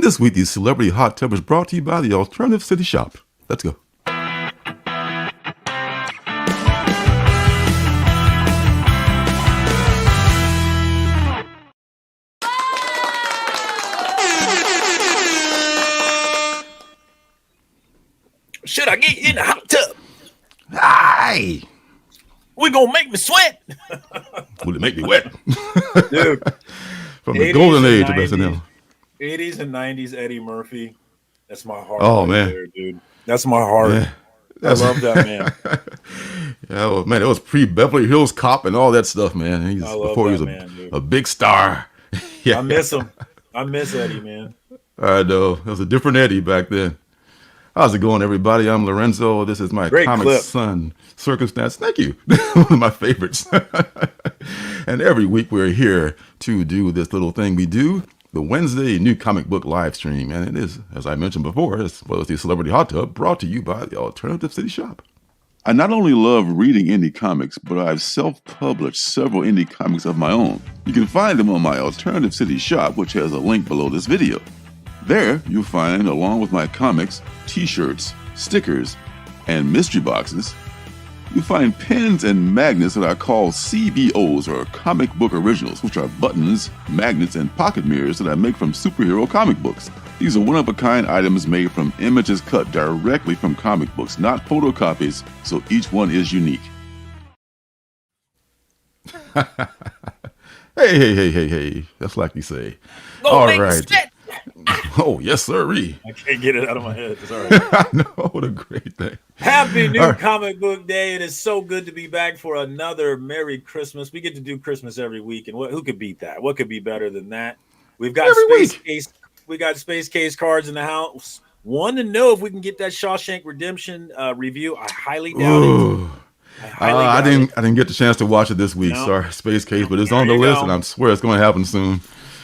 this week, the Celebrity Hot Tub is brought to you by the Alternative City Shop. Let's go. Should I get in the hot tub? Aye. We're going to make me sweat. Will it make me wet? Dude. From the golden age of SNL. 80s and 90s Eddie Murphy. That's my heart. Oh, right man. there, dude. That's my heart. Yeah. I love that man. Yeah, well, man, it was pre-Beverly Hills Cop and all that stuff, man. He's before he was a big star. Yeah. I miss him. I miss Eddie, man. I know. It was a different Eddie back then. How's it going, everybody? I'm Lorenzo. This is my Comic Son Circumstance. Thank you. One of my favorites. And every week we're here to do this little thing we do, the Wednesday New Comic Book live stream. And it is, as I mentioned before, as well as the Celebrity Hot Tub, brought to you by the Alternative City Shop. I not only love reading indie comics, but I've self-published several indie comics of my own. You can find them on my Alternative City Shop, which has a link below this video. There, you'll find, along with my comics, t-shirts, stickers, and mystery boxes, you'll find pins and magnets that I call CBOs, or comic book originals, which are buttons, magnets, and pocket mirrors that I make from superhero comic books. These are one-of-a-kind items made from images cut directly from comic books, not photocopies, so each one is unique. Hey. That's like you say. All right. Oh, yes, sirree. I can't get it out of my head. Sorry. I know. What a great thing. Happy New Comic Book Day. It is so good to be back for another Merry Christmas. We get to do Christmas every week, and who could beat that? What could be better than that? We've got Space Case cards in the house. Want to know if we can get that Shawshank Redemption review? I highly doubt it. I didn't get the chance to watch it this week. No. Sorry, Space Case, but it's on the list, and I swear it's going to happen soon.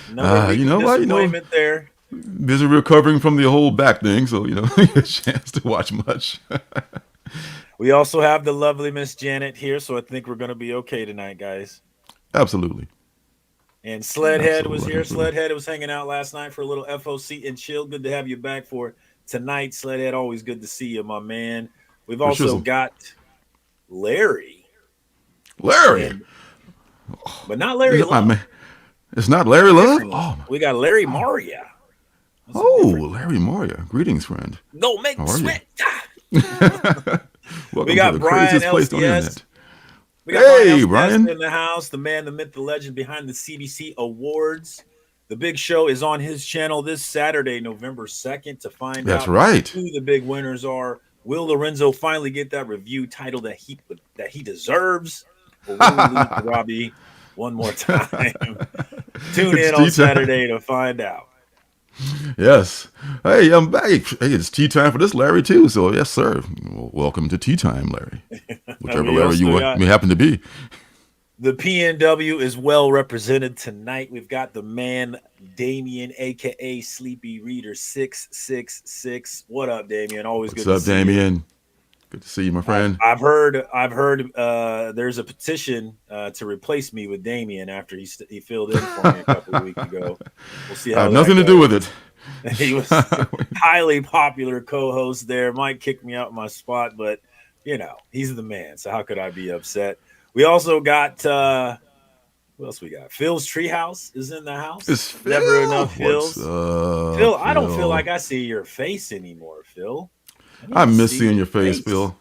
You know what? There. Busy recovering from the whole back thing, so you get a chance to watch much. We also have the lovely Miss Janet here, so I think we're going to be okay tonight, guys. Absolutely. And Sledhead was here. Sledhead was hanging out last night for a little FOC and chill. Good to have you back for tonight, Sledhead. Always good to see you, my man. We've also got Larry. Larry, but not Larry Love. It's not Larry Love. We got Larry Maria. Larry Maria. Greetings, friend. Go make sweat. We got Brian LCS. We got Brian in the house, the man, the myth, the legend behind the CBC Awards. The big show is on his channel this Saturday, November 2nd, to find out who the big winners are. Will Lorenzo finally get that review title that he deserves? Or will we lose to Robbie one more time? Tune in on Saturday to find out. Yes. Hey, I'm back. Hey, it's tea time for this Larry too. So yes, sir. Well, welcome to tea time, Larry. Whichever Larry you may happen to be. The PNW is well represented tonight. We've got the man Damien, aka Sleepy Reader 666. What up, Damien? Always good to see you. What's up, Damien? Good to see you, my friend. I've heard. There's a petition to replace me with Damien after he filled in for me a couple of weeks ago. We'll see how. I have nothing to do with it. He was highly popular co-host there. Might kick me out of my spot, but he's the man. So how could I be upset? We also got who else we got? Phil's Treehouse is in the house. It's Never enough Phil's. Phil, I don't feel like I see your face anymore, Phil. I miss seeing your face, Phil.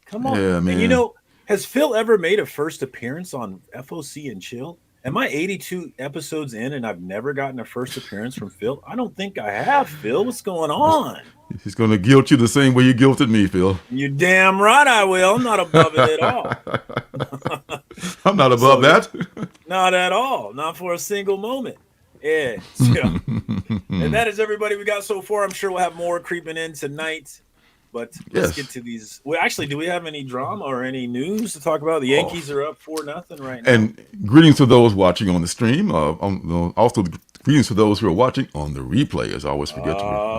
Come on. Yeah, man. And has Phil ever made a first appearance on FOC and Chill? Am I 82 episodes in and I've never gotten a first appearance from Phil? I don't think I have, Phil. What's going on? He's going to guilt you the same way you guilted me, Phil. You're damn right I will. I'm not above it at all. I'm not above that. Not at all. Not for a single moment. Yeah. So, and that is everybody we got so far. I'm sure we'll have more creeping in tonight. But let's get to these. Well, actually, do we have any drama or any news to talk about? The Yankees are up 4-0 right now. And greetings to those watching on the stream. Also, greetings to those who are watching on the replay. As I always forget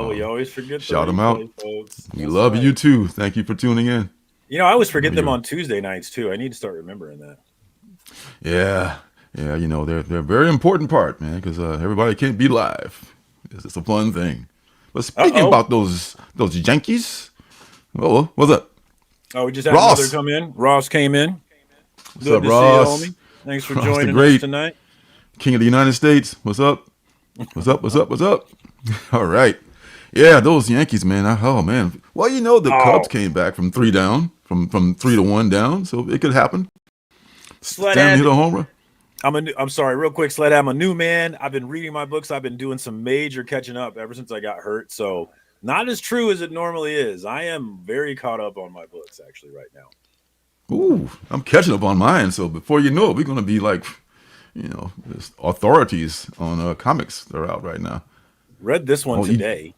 we always forget. Shout them out, folks. We love you too. Thank you for tuning in. I always forget them on Tuesday nights too. I need to start remembering that. Yeah. They're a very important part, man, because everybody can't be live. It's a fun thing. But speaking about those Yankees, what's up? Oh, we just had another come in. Ross came in. What's up, Ross? See you, homie. Thanks for joining us tonight. King of the United States. What's up? What's up? What's up? What's up? All right. Yeah, those Yankees, man. Oh, man. Well, the Cubs came back from 3 down, from 3-1 down, so it could happen. Stanton hit a home run. I'm sorry, real quick, Sled. I'm a new man. I've been reading my books. I've been doing some major catching up ever since I got hurt. So not as true as it normally is. I am very caught up on my books actually right now. Ooh, I'm catching up on mine. So before you know it, we're going to be like, there's authorities on comics that are out right now. Read this one today.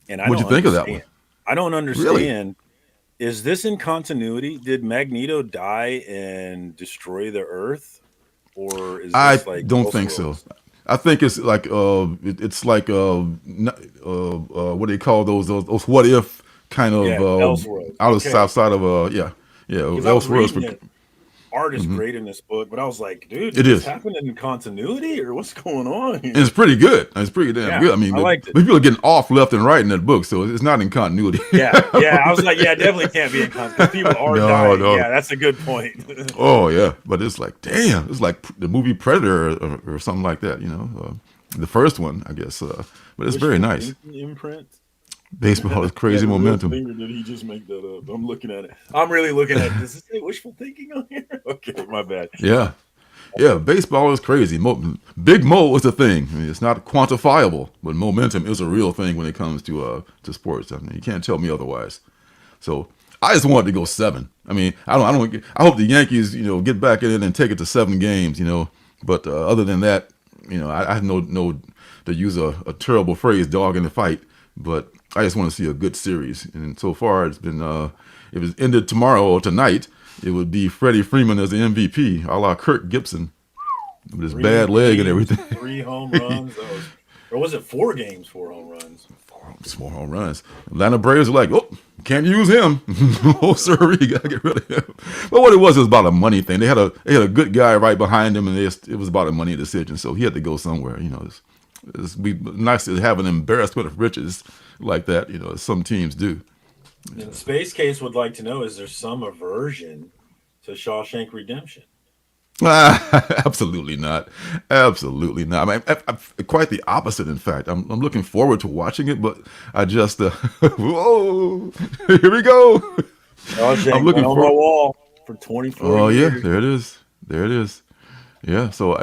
And what'd you think of that one? I don't understand. Really? Is this in continuity? Did Magneto die and destroy the Earth? Or is this I don't think so. I think it's like it's like what do they call those what if kind of out of south side of Elseworlds. Art is great in this book, but I was like, dude, is this happening in continuity or what's going on here? It's pretty good. It's pretty damn good. I mean, I liked it. People are getting off left and right in that book, so it's not in continuity. Yeah. I was like, it definitely can't be in continuity. People are dying. No. Yeah, that's a good point. Oh yeah, but it's like, damn, it's like the movie Predator or something like that. The first one, I guess. But it's very nice. Imprint. Baseball is crazy momentum. Did he just make that up? I'm looking at it. I'm really looking at it. Does it say wishful thinking on here? Okay, my bad. Yeah. Baseball is crazy. Big Mo is a thing. I mean, it's not quantifiable, but momentum is a real thing when it comes to sports. I mean, you can't tell me otherwise. So I just wanted to go 7. I mean, I hope the Yankees, get back in it and take it to 7 games. But other than that, I have no to use a terrible phrase, dog in the fight. But I just want to see a good series. And so far, it's been, if it's ended tomorrow or tonight, it would be Freddie Freeman as the MVP, a la Kirk Gibson, with his bad leg and everything. 3 home runs. Or was it 4 games, 4 home runs? 4 home runs. Atlanta Braves are like, can't use him. Sorry, you got to get rid of him. But what it was about a money thing. They had a good guy right behind him, and it was about a money decision. So he had to go somewhere, It'd be nice to have an embarrassment of riches like that, as some teams do. And the Space Case would like to know, is there some aversion to Shawshank Redemption? Absolutely not. Absolutely not. I mean, I'm quite the opposite, in fact. I'm looking forward to watching it, but I just, whoa, here we go. I'm looking on my wall for 24 years. Oh, yeah, there it is. Yeah, so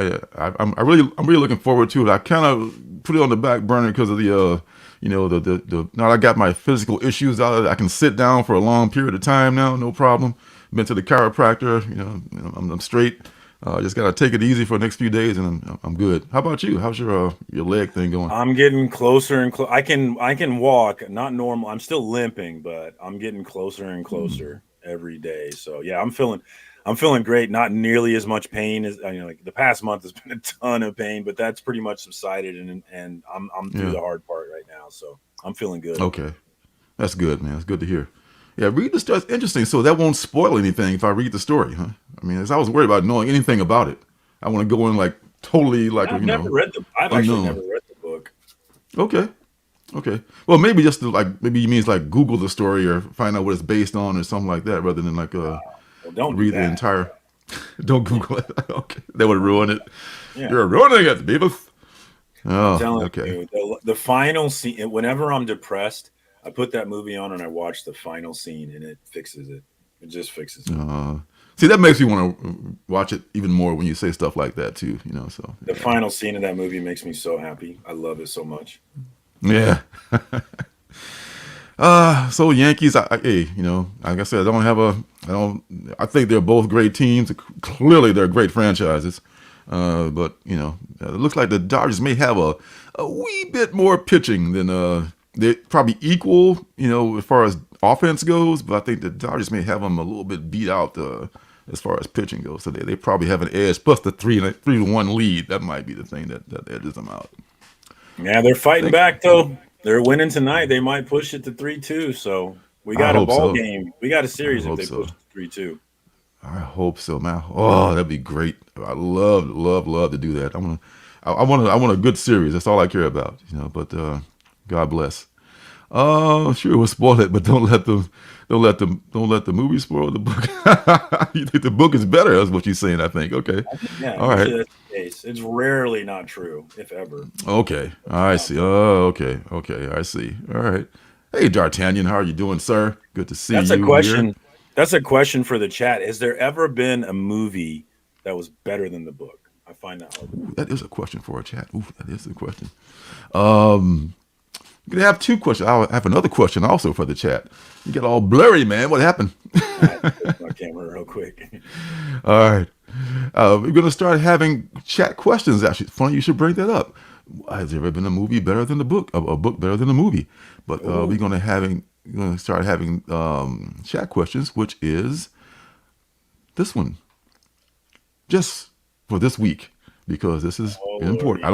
I'm really looking forward to it. I kind of put it on the back burner because of the now I got my physical issues out of it. I can sit down for a long period of time now, no problem. Been to the chiropractor, I'm straight. Just gotta take it easy for the next few days, and I'm good. How about you? How's your leg thing going? I'm getting closer and closer. I can walk, not normal. I'm still limping, but I'm getting closer and closer every day. So yeah, I'm feeling great. Not nearly as much pain as like the past month has been a ton of pain, but that's pretty much subsided, and I'm through the hard part right now. So I'm feeling good. Okay, that's good, man. It's good to hear. Yeah, read the story. It's interesting. So that won't spoil anything if I read the story, huh? I mean, I was worried about knowing anything about it. I want to go in like totally like I've actually never read the book. Okay. Well, maybe just maybe you means like Google the story or find out what it's based on or something like that, rather than like don't read the entire. Don't Google it. Okay, that would ruin it. Yeah. You're ruining it, Beavis. Oh, okay. You, the final scene. Whenever I'm depressed, I put that movie on and I watch the final scene, and it fixes it. It just fixes it. See, that makes me want to watch it even more when you say stuff like that too. So the final scene of that movie makes me so happy. I love it so much. Yeah. So Yankees, like I said, I think they're both great teams. Clearly, they're great franchises. But it looks like the Dodgers may have a wee bit more pitching than they're probably equal, as far as offense goes. But I think the Dodgers may have them a little bit beat out as far as pitching goes. So they probably have an edge. Plus the 3-1 lead, that might be the thing that edges them out. Yeah, they're fighting back though. They're winning tonight. They might push it to 3-2. So we got a ball game. We got a series if they push it to 3-2. I hope so, man. Oh, that'd be great. I love to do that. I want a good series. That's all I care about, you know. But God bless. Sure, we'll spoil it, but don't let the movie spoil the book. You think the book is better? That's what you're saying. I think. Okay. Yeah. All right. That's the case. It's rarely not true, if ever. Okay. I see. Oh, okay. Okay. I see. All right. Hey, D'Artagnan, how are you doing, sir? Good to see you. That's a question. Here. That's a question for the chat. Has there ever been a movie that was better than the book? I find that hard. Ooh, that is a question for a chat. Ooh, that is a question. I'm gonna have two questions. I'll have another question also for the chat. You get all blurry, man. What happened? My camera real quick. All right. We're gonna start having chat questions. Actually, funny you should bring that up. Has there ever been a movie better than the book? A book better than a movie? But we're gonna start having chat questions, which is this one, just for this week, because this is important. Yeah.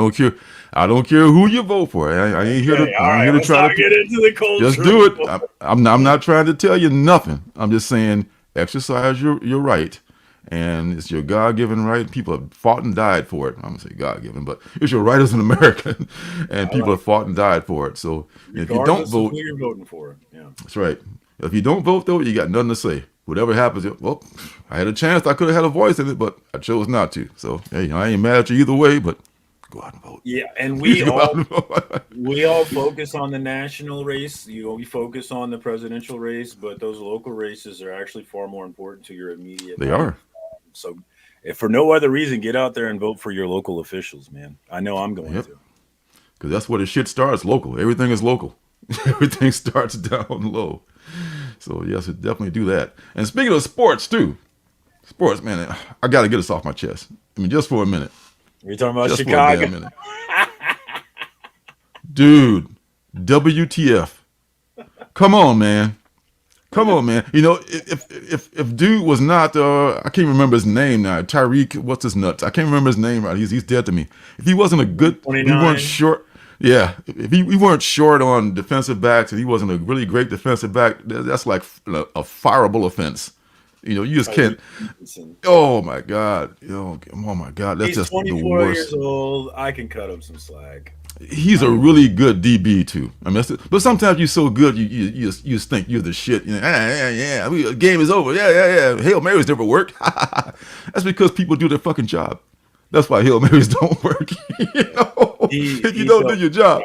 I don't care who you vote for. I ain't here to. I'm here to try to get into the culture. Just do it. I'm not trying to tell you nothing. I'm just saying exercise your right. And it's your God-given right. People have fought and died for it. I'm going to say God-given, but it's your right as an American. And people have fought and died for it. So if you don't vote, who you're voting for. Yeah. That's right. If you don't vote, though, you got nothing to say. Whatever happens, well, I had a chance. I could have had a voice in it, but I chose not to. So, hey, I ain't mad at you either way, but go out and vote. Yeah, and we all focus on the national race. We focus on the presidential race, but those local races are actually far more important to your immediate life. They are. So if for no other reason, get out there and vote for your local officials, man. I know I'm going to. Because that's where the shit starts, local. Everything is local. Everything starts down low. So, yes, definitely do that. And speaking of sports, too. Sports, man, I got to get this off my chest. I mean, just for a minute. You're talking about just Chicago? For a damn minute. Dude, WTF. Come on, man. Come on, man. You know, if dude was not, I can't remember his name now. Tyreek, what's his nuts? I can't remember his name right. He's dead to me. If he wasn't a good, 29. We weren't short. Yeah, if we weren't short on defensive backs, and he wasn't a really great defensive back, that's like a fireable offense. You know, you just can't. Oh my God! Oh my God! That's just the worst. He's 24 years old. I can cut him some slack. He's a really good DB too. I mean, but sometimes you're so good, you just think you're the shit. You know, the game is over. Yeah. Hail Marys never work. That's because people do their fucking job. That's why Hail Marys don't work. If you don't do your job.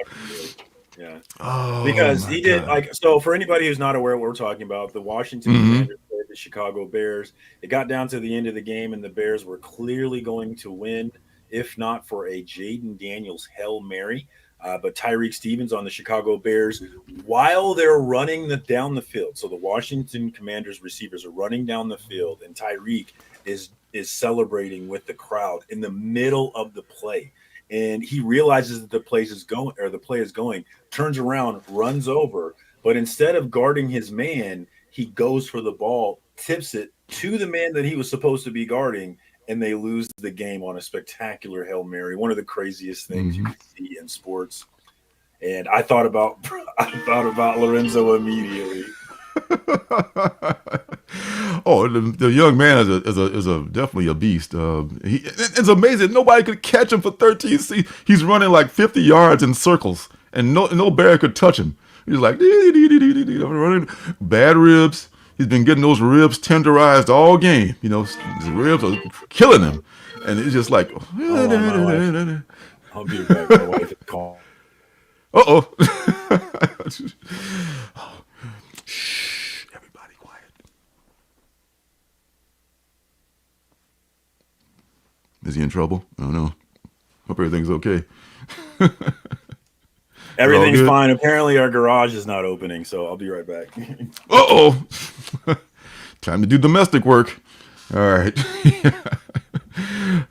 Yeah. Oh, because he did so. For anybody who's not aware of what we're talking about, the Washington Commanders played the Chicago Bears. It got down to the end of the game, and the Bears were clearly going to win, if not for a Jaden Daniels Hail Mary. But Tyreek Stevens on the Chicago Bears, while they're running down the field, so the Washington Commanders receivers are running down the field, and Tyreek is celebrating with the crowd in the middle of the play. And he realizes that the play is going, turns around, runs over, but instead of guarding his man, he goes for the ball, tips it to the man that he was supposed to be guarding, and they lose the game on a spectacular Hail Mary. One of the craziest things you can see in sports. And I thought about Lorenzo immediately. Oh, the young man is definitely a beast. It's amazing. Nobody could catch him for 13. He's running like 50 yards in circles, and no bear could touch him. He's like running bad ribs. He's been getting those ribs tenderized all game. You know, his ribs are killing him, and it's just like. I'll be right back. My wife is calling. Shh, everybody quiet. Is he in trouble? I don't know. Hope everything's okay. Everything's fine. Apparently our garage is not opening, so I'll be right back. Time to do domestic work. All right.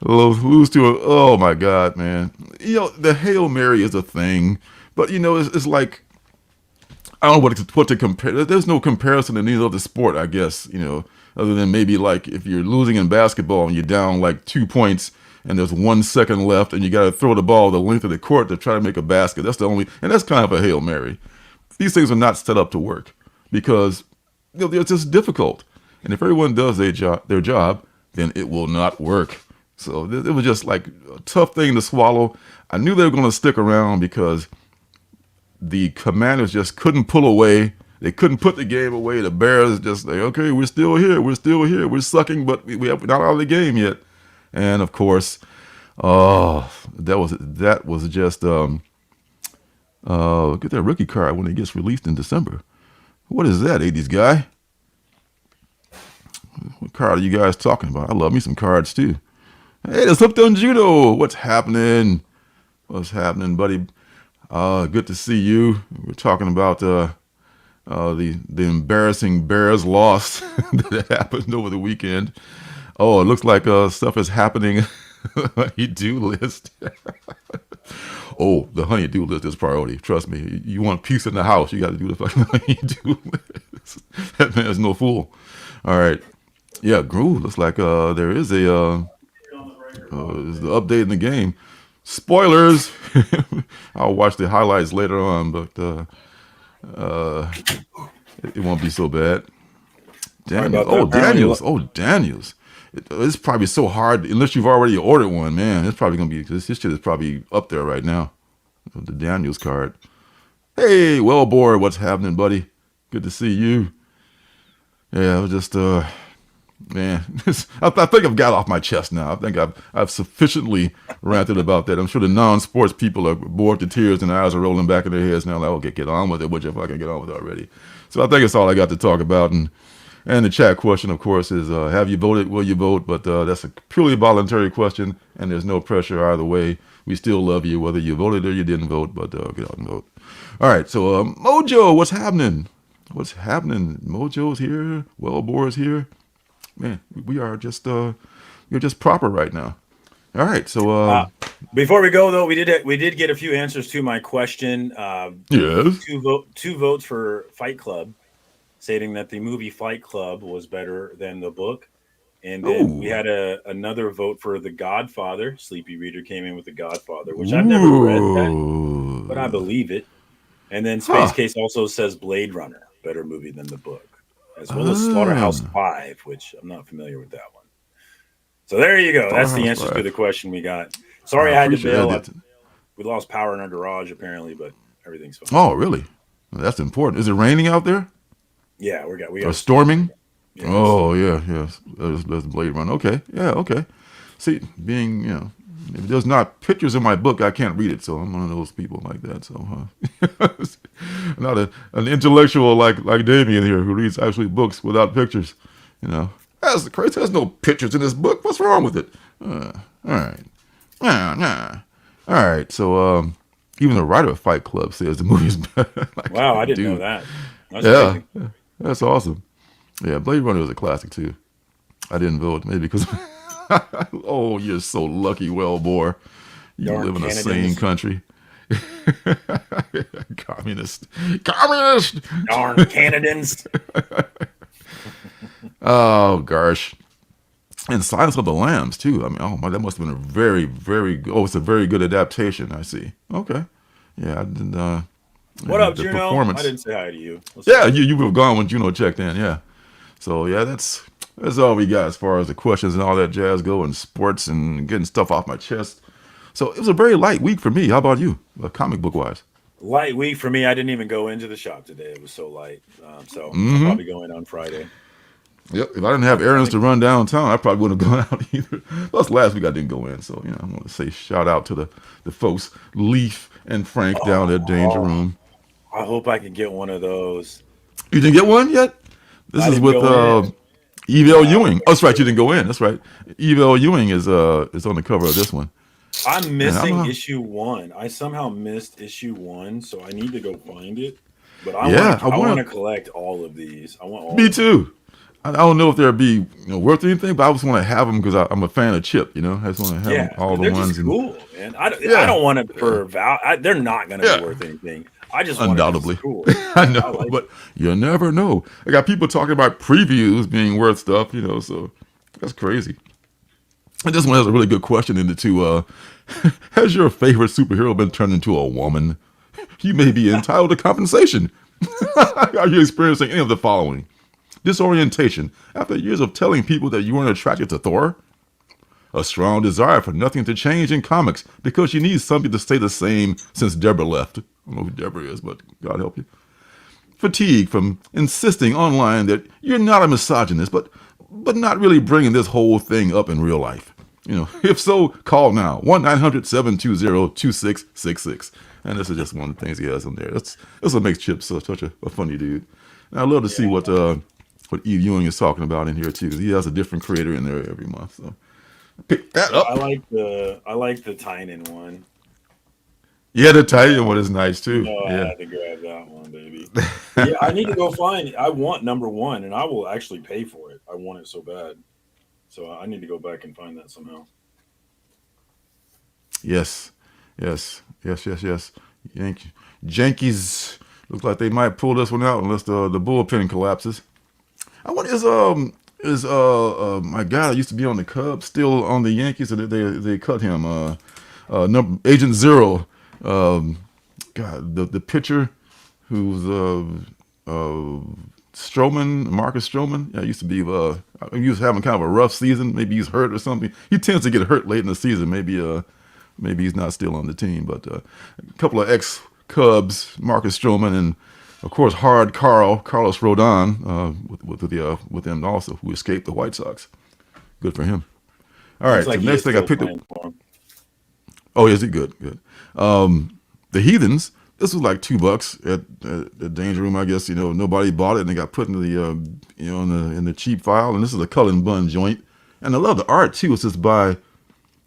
Lose to a, oh my God, man. You know, the Hail Mary is a thing, but you know, it's like, I don't know what to compare. There's no comparison in any other sport, I guess, you know, other than maybe like if you're losing in basketball and you're down like 2 points and there's 1 second left and you got to throw the ball the length of the court to try to make a basket. That's the only, and that's kind of a Hail Mary. These things are not set up to work because they're just difficult. And if everyone does their job, then it will not work. So it was just like a tough thing to swallow. I knew they were going to stick around because the Commanders just couldn't pull away. They couldn't put the game away. The Bears just like, okay, we're still here. We're still here. We're sucking, but we're not out of the game yet. And of course, that was just get that rookie card when it gets released in December. What is that, 80s guy? What card are you guys talking about? I love me some cards too. Hey, there's Hooked on Judo. What's happening? What's happening, buddy? Good to see you. We're talking about the embarrassing Bears loss that happened over the weekend. Oh, it looks like stuff is happening. Honey-do list. Oh, the honey-do list is priority. Trust me. You want peace in the house, you got to do the fucking honey-do list. That man's no fool. All right. Yeah, Groove. Looks like there is the update in the game. Spoilers. I'll watch the highlights later on, but it won't be so bad. Daniels. Daniels. It's probably so hard unless you've already ordered one, man. It's probably gonna be this shit is probably up there right now. The Daniels card. Hey, Wellbore, what's happening, buddy? Good to see you. Yeah, I was just man, I think I've got off my chest now. I think I've sufficiently ranted about that. I'm sure the non-sports people are bored to tears and their eyes are rolling back in their heads now. Like, okay, get on with it. What if I can get on with it already? So I think it's all I got to talk about. And the chat question, of course, is have you voted? Will you vote? But that's a purely voluntary question, and there's no pressure either way. We still love you, whether you voted or you didn't vote, but get out and vote. All right, so Mojo, what's happening? What's happening? Mojo's here. Wellbore's here. Man, we are just you're just proper right now. All right, so before we go though, we did get a few answers to my question. Yes, two votes for Fight Club, stating that the movie Fight Club was better than the book, and then we had another vote for The Godfather. Sleepy Reader came in with The Godfather, which I've never read that, but I believe it. And then Space Case also says Blade Runner, better movie than the book, as well as Slaughterhouse 5, which I'm not familiar with that one. So there you go. That's the answer to the question we got. Sorry I had to bail. We lost power in our garage apparently, but everything's fine. Oh, really? That's important. Is it raining out there? Yeah, we got storming. Yeah, oh yeah. That's Blade Runner. Okay, yeah, okay. See, being if there's not pictures in my book, I can't read it. So I'm one of those people like that. So not an intellectual like Damien here who reads actually books without pictures. That's crazy. There's no pictures in this book. What's wrong with it? All right. All right. So even the writer of Fight Club says the movie is better. Wow, I didn't know that. That's amazing. That's awesome. Yeah, Blade Runner was a classic too. I didn't vote maybe because oh, you're so lucky, Wellbore. You live in a sane country. Communist. Darn Canadians. Oh gosh. And Silence of the Lambs too. I mean, oh my, that must have been a very, very good. Oh, it's a very good adaptation. I see. Okay. Yeah, I didn't. What up, Juno? I didn't say hi to you. You would have gone when Juno checked in. Yeah. So yeah, that's all we got as far as the questions and all that jazz go, and sports and getting stuff off my chest. So it was a very light week for me. How about you, comic book wise? Light week for me. I didn't even go into the shop today. It was so light. So I'll probably go in on Friday. Yep. If I didn't have errands to run downtown, I probably wouldn't have gone out either. Plus, last week I didn't go in. So, I want to say shout out to the folks, Leaf and Frank down at Danger Room. I hope I can get one of those. You didn't get one yet? This is with Evil Ewing. Oh, that's right. You didn't go in. That's right. Evil Ewing is on the cover of this one. I'm missing issue 1. I somehow missed issue 1, so I need to go find it. But I want to collect all of these. I want all. Me too. I don't know if they'll be worth anything, but I just want to have them because I'm a fan of Chip. I just want to have all the ones. They're cool, man. I don't want it for they're not going to be worth anything. I just want undoubtedly. Cool. I know, but you never know. I got people talking about previews being worth stuff. So that's crazy. And this one has a really good question in it too. Has your favorite superhero been turned into a woman? You may be entitled to compensation. Are you experiencing any of the following? Disorientation. After years of telling people that you weren't attracted to Thor, a strong desire for nothing to change in comics because you need something to stay the same since Deborah left. I don't know who Deborah is, but God help you. Fatigue from insisting online that you're not a misogynist, but not really bringing this whole thing up in real life. If so, call now, 1-900-720-2666. And this is just one of the things he has in there. That's what makes Chip such a funny dude. And I love to see what Eve Ewing is talking about in here too, because he has a different creator in there every month. So pick that up. I like the Tynan one. Yeah, the Tynan one is nice too. I had to grab that one, baby. Yeah, I need to go find it. I want number 1, and I will actually pay for it. I want it so bad. So I need to go back and find that somehow. Yes. Yankees looks like they might pull this one out unless the bullpen collapses. I wonder is my guy that used to be on the Cubs still on the Yankees, or they cut him? Agent Zero. The pitcher who's Stroman, Marcus Stroman. Yeah, used to be he was having kind of a rough season. Maybe he's hurt or something. He tends to get hurt late in the season. Maybe he's not still on the team. But a couple of ex-Cubs, Marcus Stroman, and of course Carlos Rodon with him also, who escaped the White Sox. Good for him. All right, so next thing I picked up. Oh, is he good? Good. The Heathens. This was like $2 at the Danger Room, I guess. Nobody bought it, and they got put into the in the cheap file. And this is a Cullen Bunn joint, and I love the art too. It's just by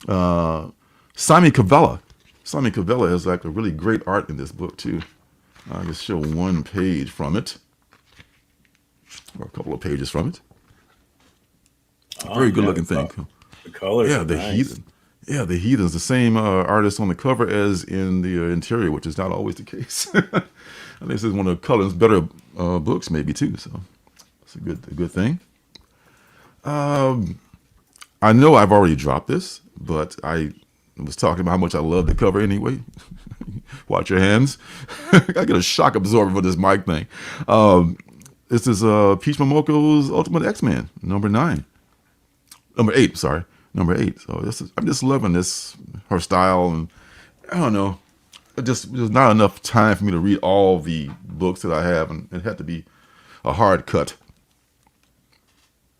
Sami Cavella. Sami Cavella has like a really great art in this book too. I'll just show one page from it, or a couple of pages from it. Very good looking thing. The colors. Yeah, the nice. Heathen. Yeah, the Heathen's the same artist on the cover as in the interior, which is not always the case. And this is one of Cullen's better books, maybe too. So it's a good thing. I know I've already dropped this, but I was talking about how much I love the cover anyway. Watch your hands. I get a shock absorber for this mic thing. This is Peach Momoko's Ultimate X-Men, number 8. Sorry. Number 8. So I'm just loving this, her style, and I don't know. There's not enough time for me to read all the books that I have, and it had to be a hard cut.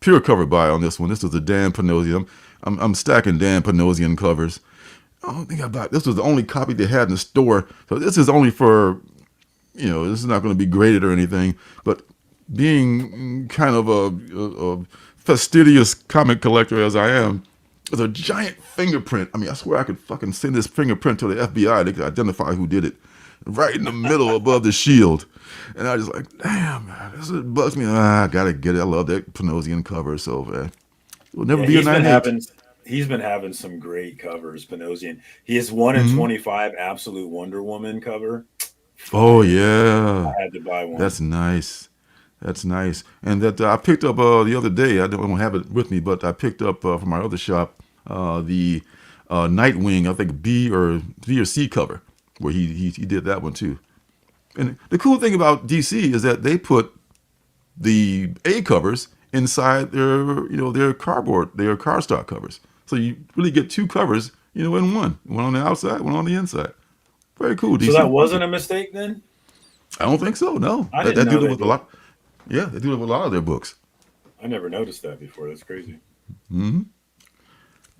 Pure cover buy on this one. This is a Dan Panosian. I'm stacking Dan Panosian covers. I don't think I bought. This was the only copy they had in the store, so this is only for, this is not going to be graded or anything. But being kind of a fastidious comic collector as I am, there's a giant fingerprint. I mean, I swear I could fucking send this fingerprint to the FBI. They could identify who did it. Right in the middle above the shield. And I was just like, damn, man, this bugs me. I gotta get it. I love that Panosian cover. So, man, it will never be a 9/8. He's been having some great covers, Panosian. He has 1 in 25 Absolute Wonder Woman cover. Oh, yeah. I had to buy one. That's nice. And that I picked up the other day. I don't have it with me, but I picked up from my other shop the Nightwing, I think B or C cover, where he did that one too. And the cool thing about DC is that they put the A covers inside their cardstock covers. So you really get 2 covers, in one on the outside, one on the inside. Very cool. DC. So that wasn't a mistake then? I don't think so. No, I didn't know do it with a lot. Yeah, they do it with a lot of their books. I never noticed that before. That's crazy. Mm-hmm.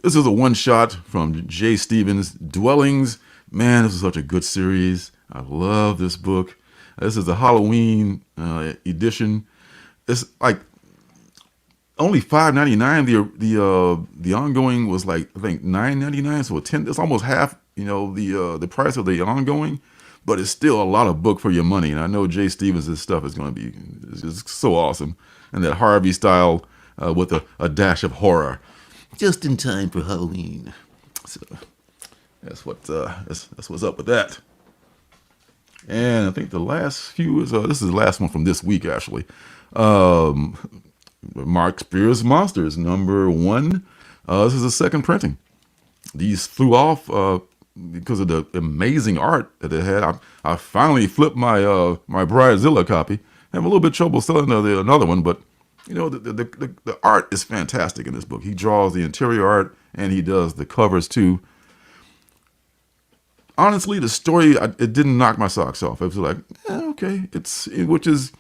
This is a one-shot from Jay Stevens, Dwellings. Man, this is such a good series. I love this book. This is the Halloween edition. It's like only $5.99. The ongoing was like, I think $9.99. So it's almost half, the price of the ongoing. But it's still a lot of book for your money. And I know Jay Stevens' stuff is going to be just so awesome. And that Harvey style with a dash of horror. Just in time for Halloween. So that's what's up with that. And I think the last few is, this is the last one from this week, actually. Mark Spears' Monsters, number 1. This is a second printing. These flew off because of the amazing art that it had. I finally flipped my Bridezilla copy. I have a little bit of trouble selling another one, but the art is fantastic in this book. He draws the interior art and he does the covers too. Honestly, the story, it didn't knock my socks off. It was like, okay, which is,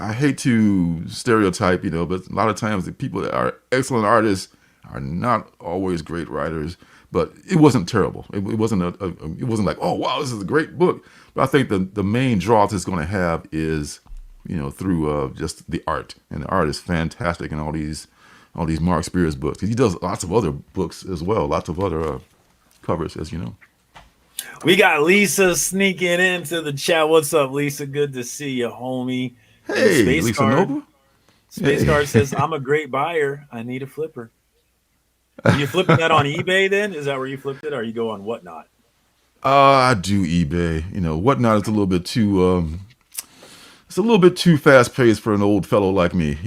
I hate to stereotype, but a lot of times the people that are excellent artists are not always great writers. But it wasn't terrible. It wasn't it wasn't like, oh wow, this is a great book. But I think the main draw it's going to have is, through just the art, and the art is fantastic in all these Mark Spears books. He does lots of other books as well, lots of other covers, as you know. We got Lisa sneaking into the chat. What's up, Lisa? Good to see you, homie. Hey, Lisa Nova. Space Card says, I'm a great buyer. I need a flipper. Are you flipping that on eBay then? Is that where you flipped it, or you go on Whatnot? I do eBay. Whatnot is a little bit too it's a little bit too fast paced for an old fellow like me.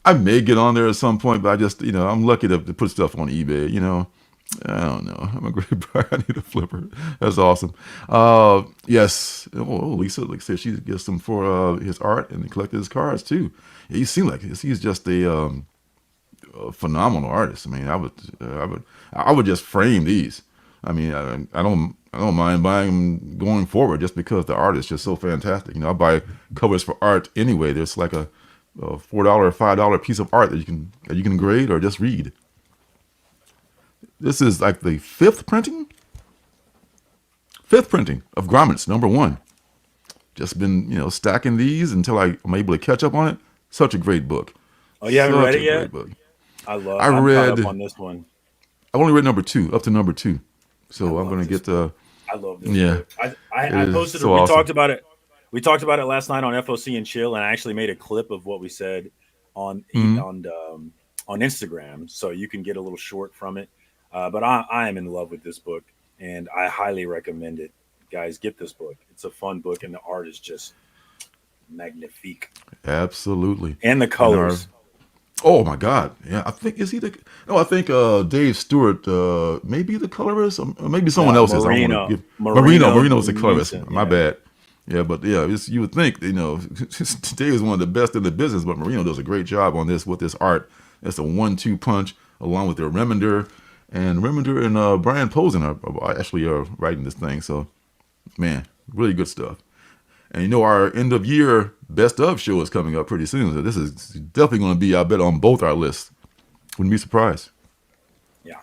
I may get on there at some point, but I just, I'm lucky to put stuff on eBay. I don't know. I'm a great buyer. I need a flipper. That's awesome. Yes. Lisa, like I said, she gets them for his art and collected his cards too. Yeah, he seemed like he's just a phenomenal artist. I mean, I would just frame these. I mean, I don't mind buying them going forward just because the art is just so fantastic. I buy covers for art anyway. There's like a $4 or $5 piece of art that you can grade or just read. This is like the fifth printing of Grommets #1. Just been stacking these until I'm able to catch up on it. Such a great book. Oh, you haven't read it yet? I'm caught up on this one. I've only read #2, up to #2. So I'm going to get the. I love this book. I posted it. We talked about it. We talked about it last night on FOC and Chill, and I actually made a clip of what we said on Instagram, so you can get a little short from it. But I am in love with this book, and I highly recommend it. Guys, get this book. It's a fun book, and the art is just magnifique. Absolutely. And the colors. Oh my God! Yeah, I think I think Dave Stewart may be the colorist, or maybe someone else is. Marino's the colorist. My bad. Yeah, but yeah, you would think Dave is one of the best in the business, but Marino does a great job on this with this art. It's a 1-2 punch along with their Remender, and Brian Posen are actually writing this thing. So, man, really good stuff. And our end of year best of show is coming up pretty soon. So this is definitely going to be, I bet, on both our lists. Wouldn't be surprised. Yeah,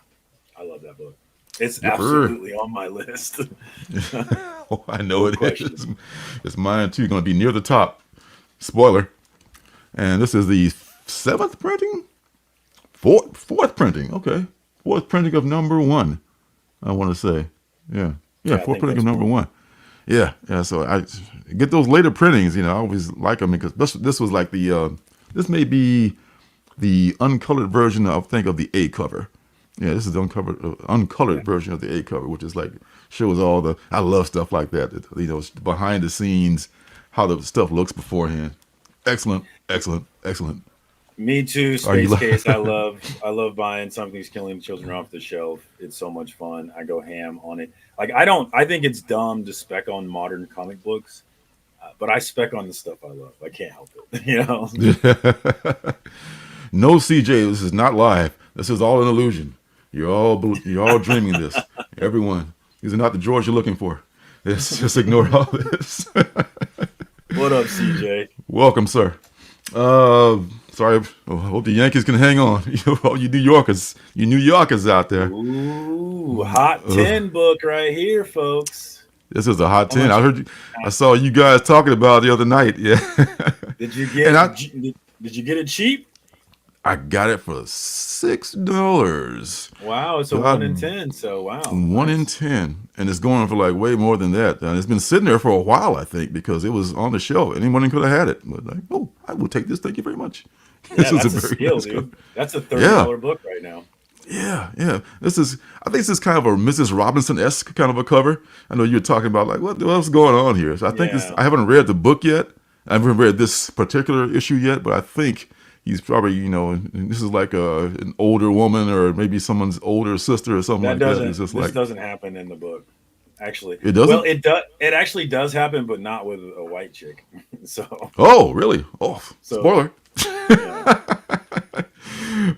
I love that book. It's absolutely on my list. Oh, I know it is. It's mine too. Going to be near the top. Spoiler. And this is the 7th printing? Fourth printing. Okay. 4th printing of #1. I want to say. Yeah. 4th printing of #1. Yeah. So I get those later printings. I always like them because this was like this may be the uncolored version, I think, of the A cover. Yeah, this is the uncolored version of the A cover, which is like shows all the. I love stuff like that. Behind the scenes, how the stuff looks beforehand. Excellent. Me too, Space Case. I love buying Something's Killing Children off the shelf. It's so much fun. I go ham on it. Like I think it's dumb to spec on modern comic books, but I spec on the stuff I love. I can't help it. No, CJ, this is not live. This is all an illusion. You're all dreaming this. Everyone, these are not the drawers you're looking for. Just ignore all this. What up, CJ? Welcome, sir. Sorry. I hope the Yankees can hang on. All you New Yorkers out there. Ooh, hot 10 book right here, folks. This is a hot 10. I saw you guys talking about it the other night. Yeah. Did you get it cheap? I got it for $6. Wow, it's a 1 in 10. So wow, 1 in 10, and it's going for like way more than that. And it's been sitting there for a while, I think, because it was on the shelf. Anyone could have had it. But like, oh, I will take this. Thank you very much. Yeah, that's a steal, dude. That's a $30 book right now. Yeah. I think this is kind of a Mrs. Robinson-esque kind of a cover. I know you're talking about like what's going on here. So I think I haven't read the book yet. I haven't read this particular issue yet, but I think he's probably, this is like an older woman or maybe someone's older sister or something like that. This doesn't happen in the book, actually. It doesn't? Well, it does. It actually does happen, but not with a white chick. So. Oh, really? Oh, spoiler.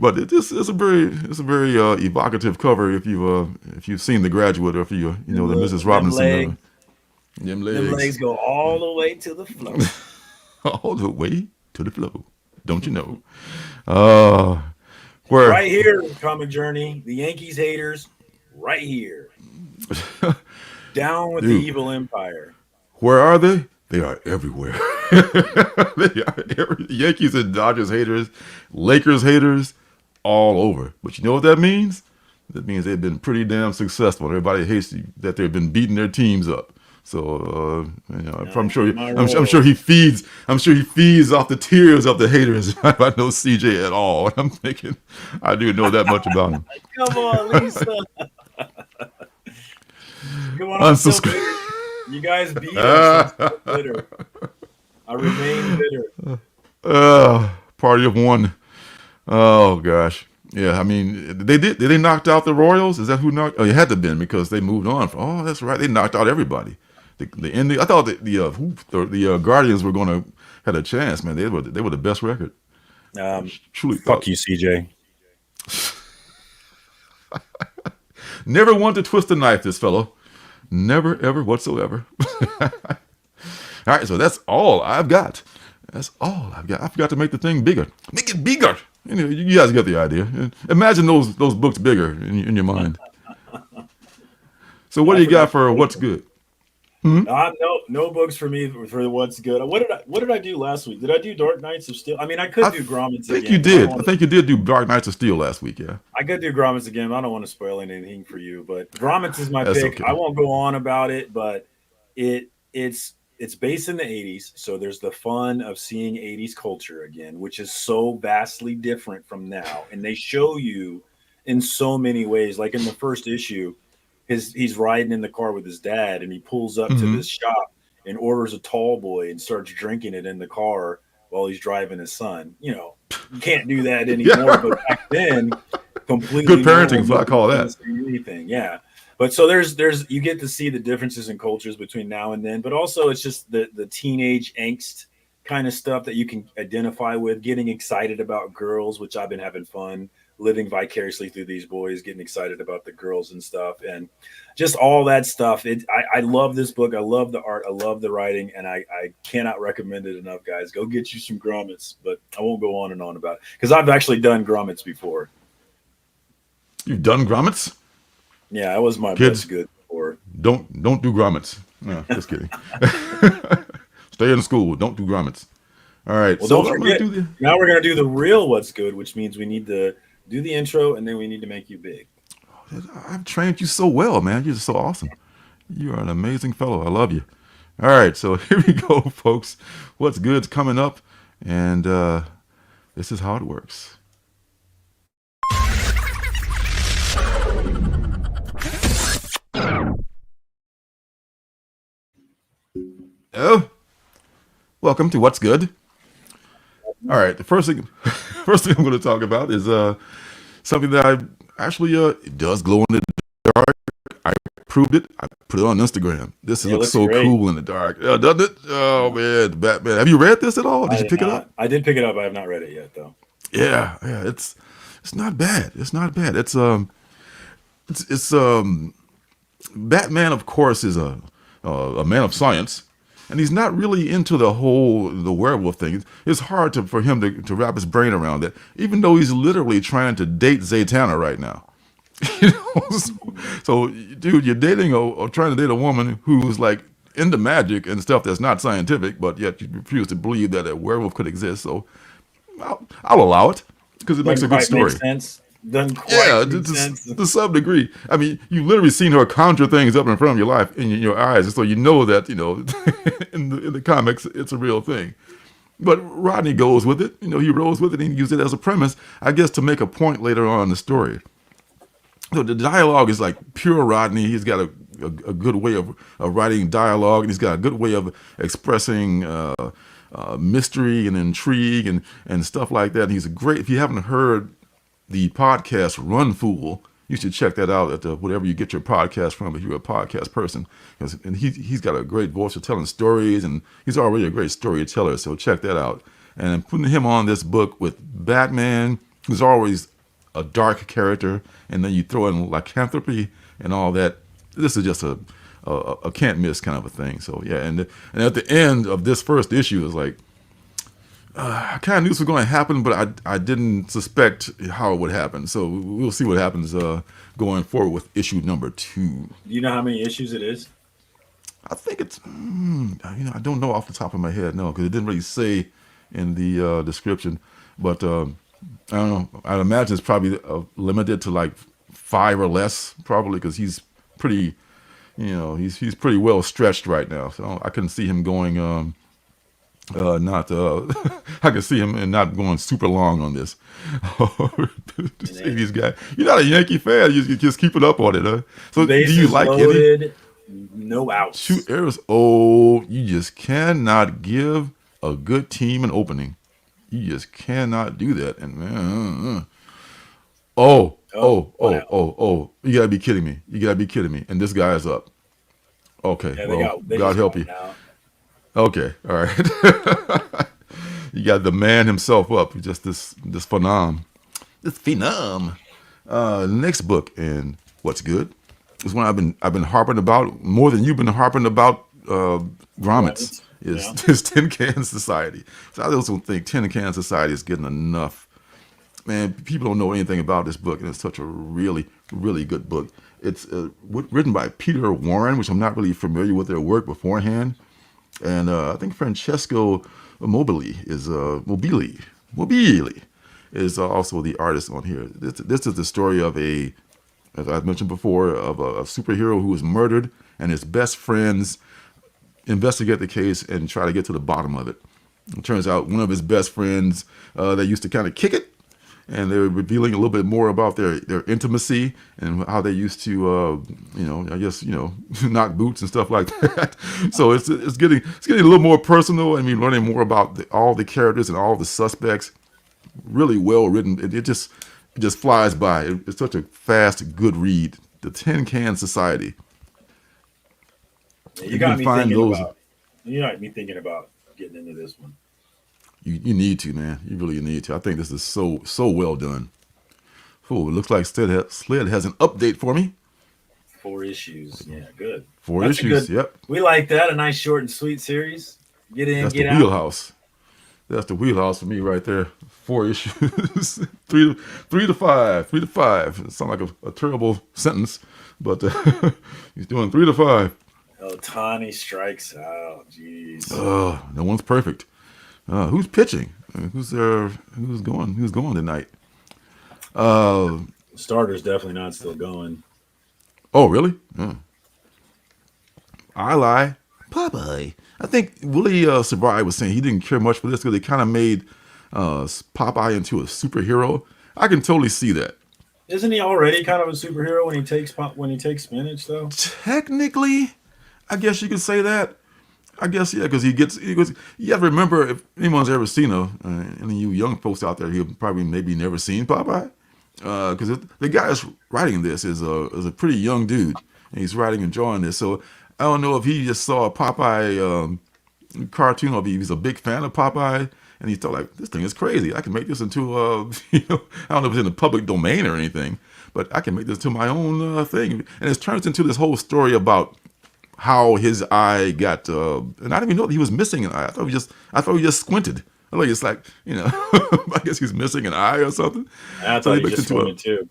But it's a very evocative cover if you've seen The Graduate, or if you know the Mrs. Robinson. Them legs go all the way to the floor. All the way to the floor. Don't you know? Right here, Comic Journey. The Yankees haters, right here. Down with the evil empire. Where are they? They are everywhere. Yankees and Dodgers haters, Lakers haters, all over. But you know what that means? That means they've been pretty damn successful. Everybody hates that they've been beating their teams up. So I'm sure he feeds off the tears of the haters. I know CJ at all. And I'm thinking, I do know that much about him. Come on, Lisa. Come on, unsubscribe. You guys beat us. Bitter. I remain bitter. Party of one. Oh gosh. Yeah, I mean, they knocked out the Royals? Is that who knocked? Oh, it had to have been, because they moved on. Oh, that's right. They knocked out everybody. The ending. I thought the Guardians were going to had a chance. Man, they were the best record. Truly, fuck you, CJ. Never want to twist a knife, this fellow. Never, ever, whatsoever. All right, so that's all I've got. That's all I've got. I forgot to make the thing bigger. Make it bigger. You guys get the idea. Imagine those books bigger in your mind. So what do you got for what's good? No books for me for what's good. What did I do last week? Did I do Dark Knights of Steel? I mean, I could do Grommets again. I think you did. I think you did do Dark Knights of Steel last week, yeah. I could do Grommets again. I don't want to spoil anything for you, but Grommets is my pick. Okay. I won't go on about it, but it's based in the 80s, so there's the fun of seeing 80s culture again, which is so vastly different from now. And they show you in so many ways. Like in the first issue, he's riding in the car with his dad, and he pulls up to this shop and orders a tall boy and starts drinking it in the car while he's driving his son. You can't do that anymore. But back then, completely good parenting, is what I call that. Anything, yeah. But so there's you get to see the differences in cultures between now and then, but also it's just the teenage angst kind of stuff that you can identify with, getting excited about girls, which I've been having fun living vicariously through these boys, getting excited about the girls and stuff, and just all that stuff. I love this book. I love the art. I love the writing, and I cannot recommend it enough, guys. Go get you some grommets, but I won't go on and on about it because I've actually done grommets before. You've done grommets? Yeah, that was my best good before. Don't do grommets. No, just kidding. Stay in school. Don't do grommets. All right. Well, so now we're going to do the real what's good, which means we need to do the intro, and then we need to make you big. I've trained you so well, man. You're so awesome. You are an amazing fellow. I love you. All right. So here we go, folks. What's good's coming up, and this is how it works. Oh, welcome to What's Good. All right, the first thing I'm going to talk about is something that I actually it does glow in the dark. I proved it. I put it on Instagram. This looks so great. Cool in the dark, doesn't it? Oh man, the Batman. Have you read this at all? Did you pick it up? I did pick it up. I have not read it yet, though. Yeah, it's not bad. It's not bad. It's Batman, of course, is a man of science. And he's not really into the werewolf thing. It's hard for him to wrap his brain around that, even though he's literally trying to date Zatanna right now. So, dude, you're dating or trying to date a woman who's like into magic and stuff that's not scientific, but yet you refuse to believe that a werewolf could exist. So I'll allow it because it makes a good story. Makes sense. To some degree. I mean, you've literally seen her conjure things up in front of your life in your eyes, and so you know that in the comics it's a real thing. But Rodney goes with it. He rolls with it and uses it as a premise, I guess, to make a point later on in the story. So the dialogue is like pure Rodney. He's got a good way of writing dialogue, and he's got a good way of expressing mystery and intrigue and stuff like that. And he's great. If you haven't heard the podcast Run Fool, you should check that out at whatever you get your podcast from if you're a podcast person. And he's got a great voice for telling stories, and he's already a great storyteller, so check that out. And putting him on this book with Batman, who's always a dark character, and then you throw in lycanthropy and all that. This is just a can't miss kind of a thing. So yeah, and at the end of this first issue is like, I kind of knew this was going to happen, but I didn't suspect how it would happen. So we'll see what happens going forward with issue number 2. Do you know how many issues it is? I think it's, I don't know off the top of my head, no, because it didn't really say in the description. But I don't know. I'd imagine it's probably limited to like 5 or less, probably, because he's pretty, he's pretty well stretched right now. So I couldn't see him going. I can see him and not going super long on this. To see these guys, you're not a Yankee fan. You just keep it up on it, huh? So Bases do you like loaded, no outs, shoot errors? Oh, you just cannot give a good team an opening. You just cannot do that. And man, you gotta be kidding me. You gotta be kidding me. And this guy is up. Okay, God help you. Okay, all right. You got the man himself up. Just this phenom. Next book, and what's good is one I've been harping about more than you've been harping about grommets. Is Tin Can Society. So I also think Tin Can Society is getting enough. Man, people don't know anything about this book, and it's such a really, really good book. It's written by Peter Warren, which I'm not really familiar with their work beforehand. And I think Francesco Mobili is also the artist on here. This is the story of as I mentioned before, of a superhero who was murdered, and his best friends investigate the case and try to get to the bottom of it. It turns out one of his best friends, they used to kind of kick it, and they're revealing a little bit more about their intimacy and how they used to, knock boots and stuff like that. So it's getting a little more personal. I mean, learning more about all the characters and all the suspects. Really well written. It just flies by. It's such a fast, good read. The Tin Can Society. You got me thinking about getting into this one. You need to, man. You really need to. I think this is so well done. Oh, it looks like Sled has an update for me. 4 issues. Yeah, good. 4 issues, yep. We like that. A nice short and sweet series. Get in, get out. That's the wheelhouse. That's the wheelhouse for me right there. 4 issues. 3 to 5. 3 to 5. It sounds like a terrible sentence, but he's doing 3 to 5. Ohtani strikes out. Jeez. No one's perfect. Who's pitching? Who's going tonight? Starter's definitely not still going. Oh, really? Yeah. I lie. Popeye. I think Willie Sabri was saying he didn't care much for this because they kind of made Popeye into a superhero. I can totally see that. Isn't he already kind of a superhero when he takes spinach, though? Technically, I guess you could say that. I guess, yeah, because he goes, you have to remember, if anyone's ever seen any of you young folks out there, you've probably maybe never seen Popeye. Because the guy that's writing this is a pretty young dude, and he's writing and drawing this. So I don't know if he just saw a Popeye cartoon, or if he's a big fan of Popeye, and he thought, like, this thing is crazy. I can make this into I don't know if it's in the public domain or anything, but I can make this to my own thing. And it turns into this whole story about how his eye got, and I didn't even know that he was missing an eye. I thought he just squinted. I thought it's like, I guess he's missing an eye or something. I thought he just squinted too.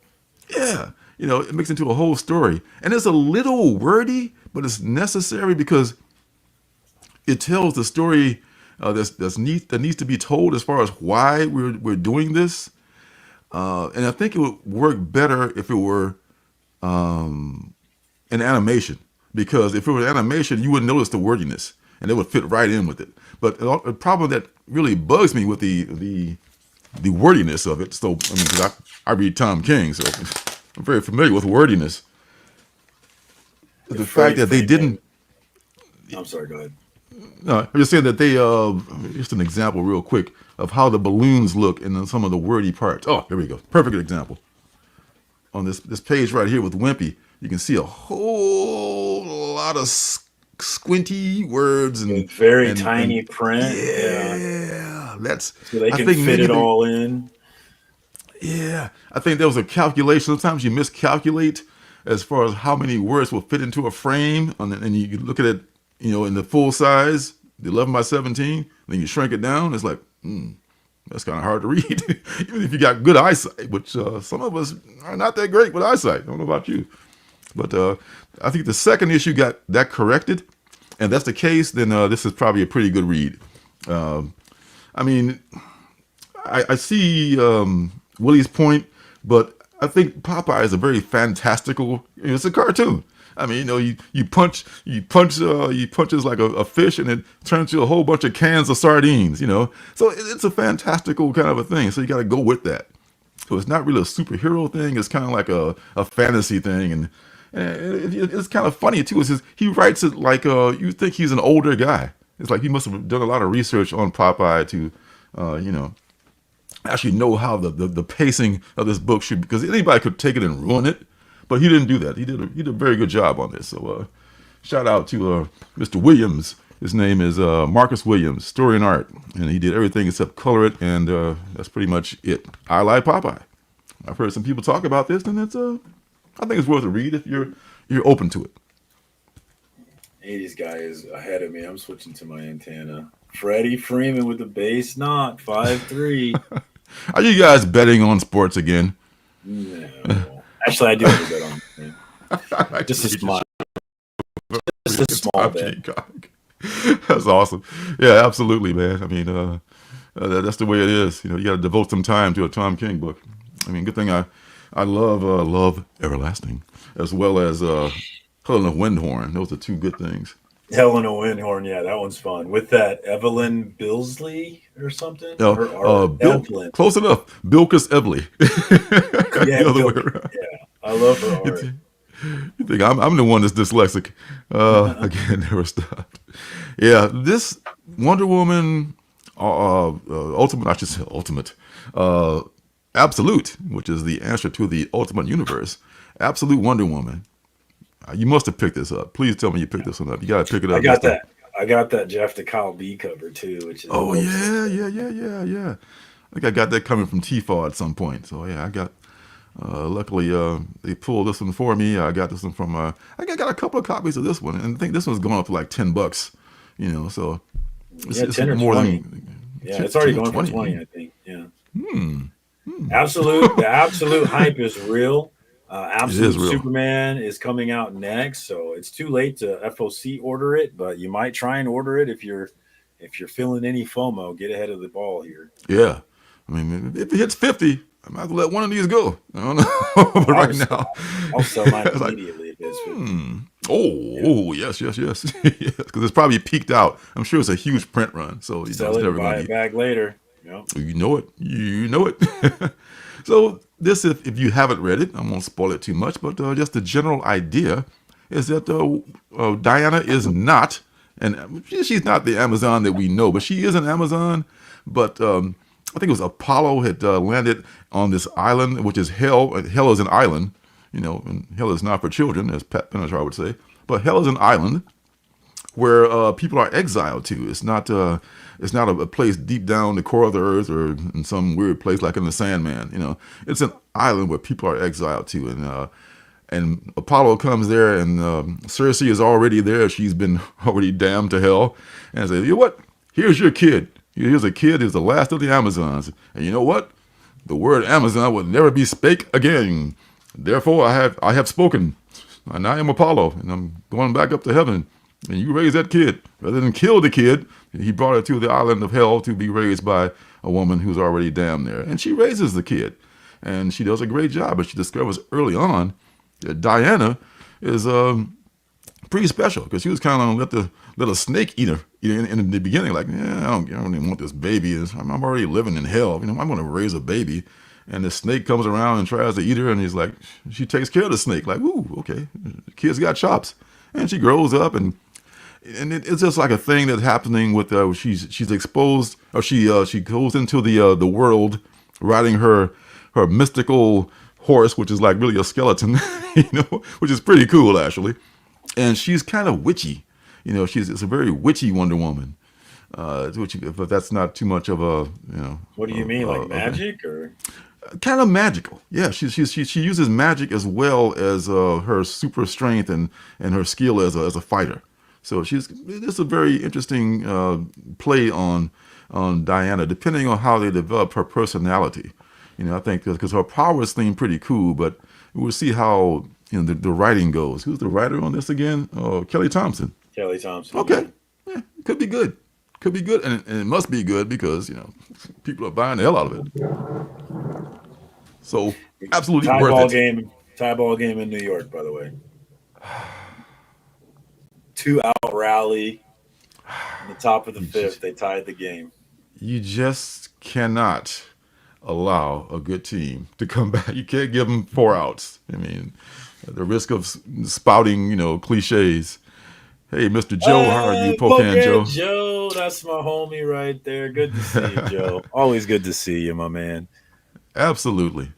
Yeah, it makes into a whole story, and it's a little wordy, but it's necessary because it tells the story that needs to be told as far as why we're doing this. And I think it would work better if it were an animation. Because if it were animation, you wouldn't notice the wordiness, and it would fit right in with it. But the problem that really bugs me with the wordiness of it, so I mean, 'cause I read Tom King, so I'm very familiar with wordiness. The fact that they didn't. I'm sorry. Go ahead. No, I'm just saying that they. Just an example, real quick, of how the balloons look and then some of the wordy parts. Oh, here we go. Perfect example. On this page right here with Wimpy, you can see a whole lot of squinty words and very tiny print. Yeah, that's so they can fit it all in. Yeah, I think there was a calculation. Sometimes you miscalculate as far as how many words will fit into a frame, and you look at it, in the full size, the 11 by 17. Then you shrink it down. It's like, that's kind of hard to read, even if you got good eyesight, which some of us are not that great with eyesight. I don't know about you, but I think the second issue got that corrected, and that's the case. Then this is probably a pretty good read. I mean, I see Willie's point, but I think Popeye is a very fantastical. It's a cartoon. I mean, you punches like a fish, and it turns to a whole bunch of cans of sardines. So it's a fantastical kind of a thing. So you got to go with that. So it's not really a superhero thing. It's kind of like a fantasy thing, and it's kind of funny too. It's just, he writes it like you think he's an older guy. It's like he must have done a lot of research on Popeye to, actually know how the pacing of this book should, because anybody could take it and ruin it, but he didn't do that. He did a very good job on this. So shout out to Mr. Williams. His name is Marcus Williams, Story and Art, and he did everything except color it, and that's pretty much it. I like Popeye. I've heard some people talk about this, and I think it's worth a read if you're open to it. 80s guy is ahead of me. I'm switching to my antenna. Freddie Freeman with the base knot, 5'3". Are you guys betting on sports again? No. Actually, I do have a bet on it. Just a small. Just a small bet. That's awesome. Yeah, absolutely, man. I mean, that's the way it is. You got to devote some time to a Tom King book. I mean, good thing I love Everlasting, as well as Helena Windhorn. Those are two good things. Helena Windhorn, yeah, that one's fun. With that Evelyn Billsley or something? Close enough. Bilkis Evely. Yeah, I love her art. You think I'm the one that's dyslexic? Again, never stopped. Yeah, this Wonder Woman, Ultimate, I should say Ultimate, Absolute, which is the answer to the Ultimate Universe. Absolute Wonder Woman. You must have picked this up. Please tell me you picked this one up. You got to pick it up. I got that Jeff the Kyle B cover too, which is yeah. I think I got that coming from TFAW at some point. So yeah, I got. Luckily, they pulled this one for me. I got this one from. I got a couple of copies of this one, and I think this one's going up to like $10. So it's 10 or more 20. It's already going for 20. I think. Yeah. The absolute hype is real. Absolute Superman is coming out next, so it's too late to FOC order it, but you might try and order it if you're feeling any FOMO. Get ahead of the ball here. Yeah, I mean, if it hits 50, I might have to let one of these go. I don't know, but right now, I'll sell mine immediately if it's 50. Yes, because it's probably peaked out. I'm sure it's a huge print run, so sell it, buy it back later. Yep. You know it. So this, if you haven't read it, I won't spoil it too much, but just the general idea is that Diana is not, and she's not the Amazon that we know, but she is an Amazon. But I think it was Apollo had landed on this island, which is Hell. Hell is an island, and Hell is not for children, as Pat Benatar would say. But Hell is an island where people are exiled to. It's not a place deep down the core of the earth or in some weird place like in the Sandman. It's an island where people are exiled to, and Apollo comes there, and Circe is already there. She's been already damned to hell, and says, "You know what? Here's your kid. Here's a kid who's the last of the Amazons, and you know what? The word Amazon will never be spake again. Therefore, I have spoken, and I am Apollo, and I'm going back up to heaven." And you raise that kid. Rather than kill the kid, he brought her to the island of Hell to be raised by a woman who's already damned there. And she raises the kid. And she does a great job. But she discovers early on that Diana is pretty special, because she was kind of let a snake eat her in the beginning. Like, I don't even want this baby. I'm already living in hell. I'm going to raise a baby. And the snake comes around and tries to eat her. And he's like, she takes care of the snake. Like, ooh, okay. The kid's got chops. And she grows up, and it's just like a thing that's happening with she's exposed, or she goes into the world riding her mystical horse, which is like really a skeleton, which is pretty cool actually. And she's kind of witchy, it's a very witchy Wonder Woman. But that's not too much of a, What do you mean, like magic or? Kind of magical, yeah. She uses magic as well as her super strength and her skill as a fighter. So it's a very interesting play on Diana, depending on how they develop her personality. I think because her powers seem pretty cool, but we'll see how the writing goes. Who's the writer on this again? Kelly Thompson. Kelly Thompson. Okay, yeah, could be good. Could be good, and it must be good because people are buying the hell out of it. So absolutely worth it. Tie ball game in New York, by the way. 2-out rally. In the top of the fifth, they tied the game. You just cannot allow a good team to come back. You can't give them 4 outs. I mean, at the risk of spouting, cliches. Hey, Mr. Joe, how are you, Pocan Joe? Joe, that's my homie right there. Good to see you, Joe. Always good to see you, my man. Absolutely.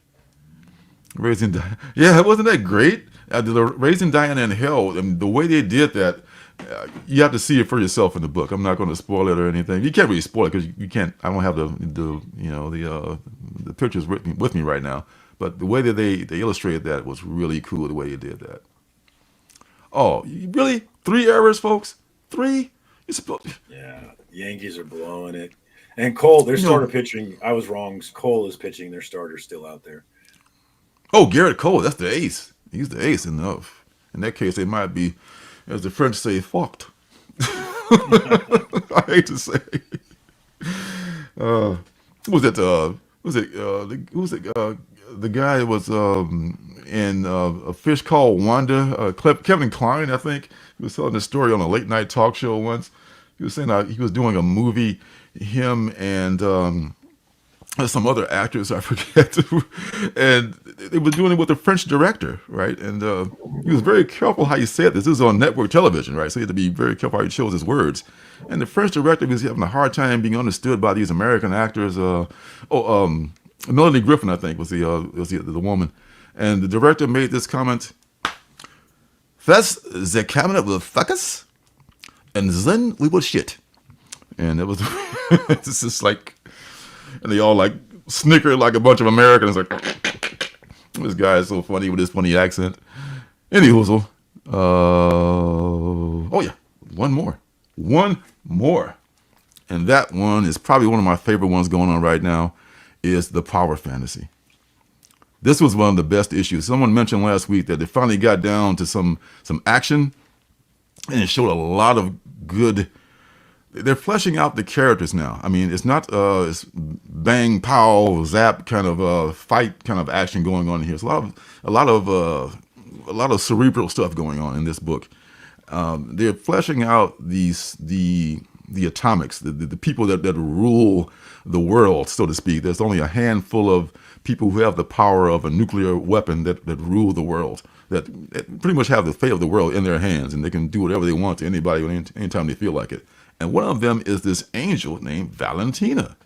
Raising wasn't that great? Raising Diana in Hell, the way they did that, you have to see it for yourself in the book. I'm not going to spoil it or anything. You can't really spoil it because you can't. I don't have the pictures with me right now. But the way that they illustrated that was really cool. The way you did that. Oh, really? 3 errors, folks? 3? Yeah, Yankees are blowing it. And Cole, their starter pitching. I was wrong. Cole is pitching. Their starter's still out there. Oh, Garrett Cole. That's the ace. He's the ace enough. In that case, they might be, as the French say, fucked. I hate to say. Who was it? The guy that was in A Fish Called Wanda. Kevin Kline, I think. He was telling this story on a late night talk show once. He was saying he was doing a movie, him and some other actors, I forget, and they were doing it with a French director, right? And he was very careful how he said this. This is on network television, right? So he had to be very careful how he chose his words. And the French director was having a hard time being understood by these American actors. Melanie Griffin, I think, was the woman. And the director made this comment: "First, the camera will fuck us, and then we will shit." And it was it's just like, and they all like snickered like a bunch of Americans. Like, this guy is so funny with his funny accent. Anywho, oh yeah, one more, and that one is probably one of my favorite ones going on right now. Is the power fantasy. This was one of the best issues. Someone mentioned last week that they finally got down to some action, and it showed a lot of good. They're fleshing out the characters now. I mean, it's not it's bang, pow, zap kind of fight kind of action going on here. It's a lot of cerebral stuff going on in this book. They're fleshing out the atomics, the people that rule the world, so to speak. There's only a handful of people who have the power of a nuclear weapon that rule the world, that pretty much have the fate of the world in their hands, and they can do whatever they want to anybody anytime they feel like it. And one of them is this angel named Valentina.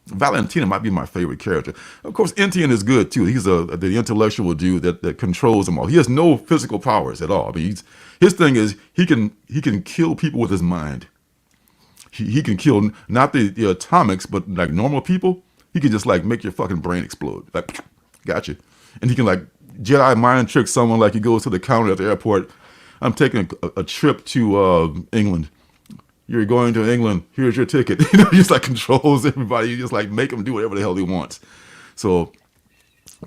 Valentina might be my favorite character. Of course, Entian is good too. He's the intellectual dude that controls them all. He has no physical powers at all. I mean, his thing is he can kill people with his mind. He can kill not the atomics, but like normal people. He can just like make your fucking brain explode. Like, gotcha. And he can like Jedi mind trick someone. Like he goes to the counter at the airport. I'm taking a trip to England. You're going to England. Here's your ticket. He just like controls everybody. You just like make them do whatever the hell he wants. So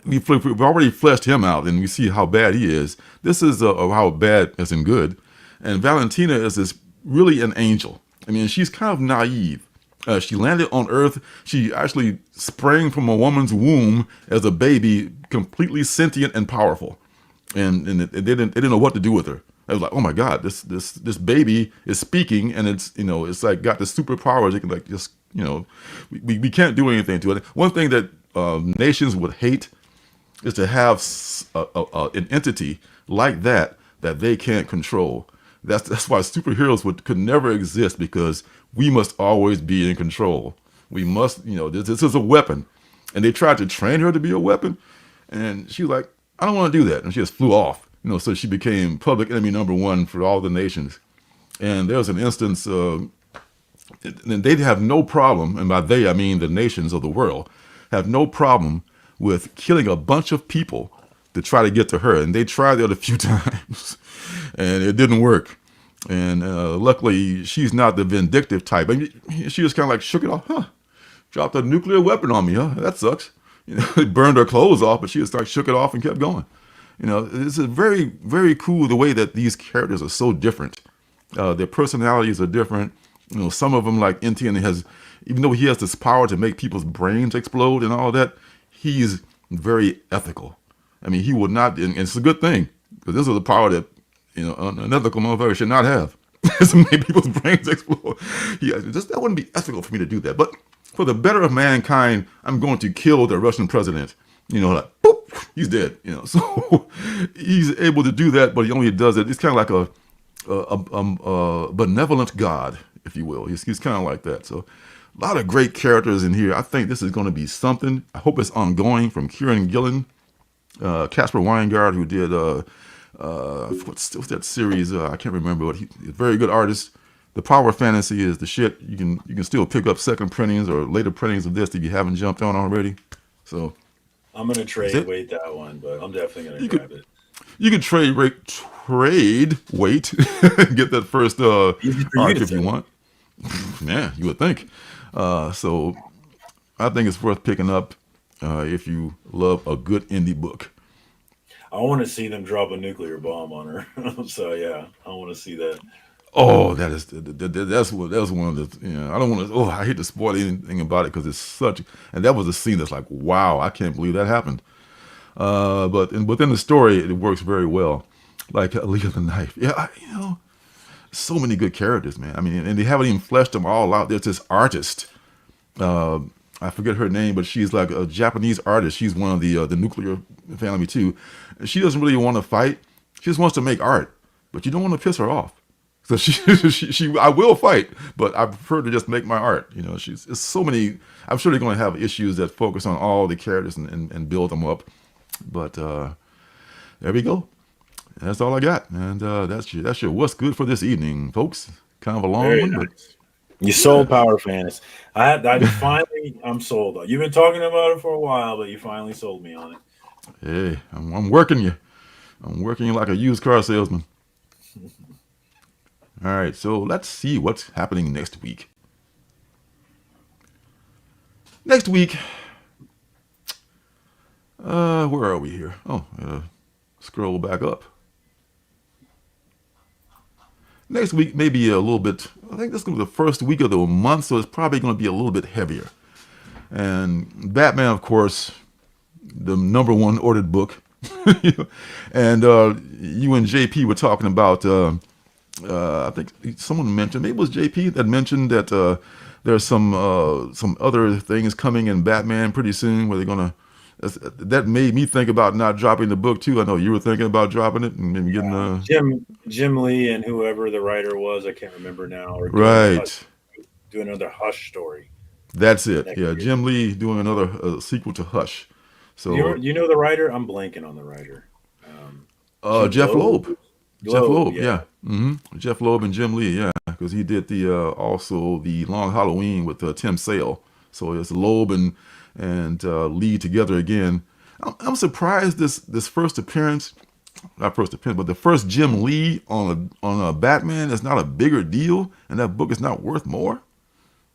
we've already fleshed him out, and we see how bad he is. This is how bad as in good. And Valentina is really an angel. I mean, she's kind of naive. She landed on Earth. She actually sprang from a woman's womb as a baby, completely sentient and powerful. And they didn't know what to do with her. I was like, oh my God, this baby is speaking, and it's like got the superpowers. It can like just we can't do anything to it. One thing that nations would hate is to have an entity like that they can't control. That's why superheroes could never exist, because we must always be in control. We must, this is a weapon. And they tried to train her to be a weapon, and she was like, I don't want to do that. And she just flew off. So she became public enemy number one for all the nations. And there was an instance in and they'd have no problem, and by they I mean the nations of the world, have no problem with killing a bunch of people to try to get to her. And they tried it a few times, and it didn't work. And luckily, she's not the vindictive type. I mean, she just kind of like shook it off. Dropped a nuclear weapon on me. That sucks. It burned her clothes off, but she just like shook it off and kept going. It's a very, very cool the way that these characters are so different. Their personalities are different. Some of them, like NTN, even though he has this power to make people's brains explode and all that, he's very ethical. I mean, he would not, and it's a good thing, because this is a power that, an ethical motherfucker should not have. To make people's brains explode. That wouldn't be ethical for me to do that. But for the better of mankind, I'm going to kill the Russian president. Like, boop, he's dead. So he's able to do that, but he only does it. It's kind of like a benevolent God, if you will. He's kind of like that. So a lot of great characters in here. I think this is going to be something. I hope it's ongoing from Kieran Gillen, Casper Weingart, who did what's that series? I can't remember, but he's a very good artist. The Power of Fantasy is the shit. You can still pick up second printings or later printings of this if you haven't jumped on already. So I'm gonna trade weight that one, but I'm definitely gonna grab it. You can trade weight, get that first arc if you want. Yeah, you would think. So I think it's worth picking up if you love a good indie book. I want to see them drop a nuclear bomb on her. So yeah, I want to see that. Oh, that's one of the. I don't want to. Oh, I hate to spoil anything about it because it's such. And that was a scene that's like, wow, I can't believe that happened. But within the story, it works very well. Like Leah the Knife. Yeah, so many good characters, man. I mean, and they haven't even fleshed them all out. There's this artist. I forget her name, but she's like a Japanese artist. She's one of the nuclear family too. She doesn't really want to fight. She just wants to make art, but you don't want to piss her off. So she I will fight, but I prefer to just make my art. It's so many. I'm sure they're going to have issues that focus on all the characters and build them up. But there we go. That's all I got, and that's your what's good for this evening, folks. Kind of a long one, but. You sold Power Fantasy. I'm sold. You've been talking about it for a while, but you finally sold me on it. Hey, I'm working you. I'm working you like a used car salesman. All right, so let's see what's happening next week. Next week, where are we here? Oh, scroll back up. Next week, maybe a little bit, I think this is going to be the first week of the month, so it's probably going to be a little bit heavier. And Batman, of course, the number one ordered book. And you and JP were talking about, I think someone mentioned, maybe it was JP that mentioned that there's some other things coming in Batman pretty soon where they're going to, that made me think about not dropping the book too. I know you were thinking about dropping it and maybe getting Jim Lee and whoever the writer was, I can't remember now. Or doing another Hush story. That's it. Yeah, Jim Lee doing another sequel to Hush. So you know the writer? I'm blanking on the writer. Jeff Loeb. Jeff Loeb, yeah. Mm-hmm. Jeff Loeb and Jim Lee, yeah, because he did the also the Long Halloween with Tim Sale. So it's Loeb and Lee together again. I'm surprised this first appearance, not first appearance, but the first Jim Lee on a Batman is not a bigger deal, and that book is not worth more.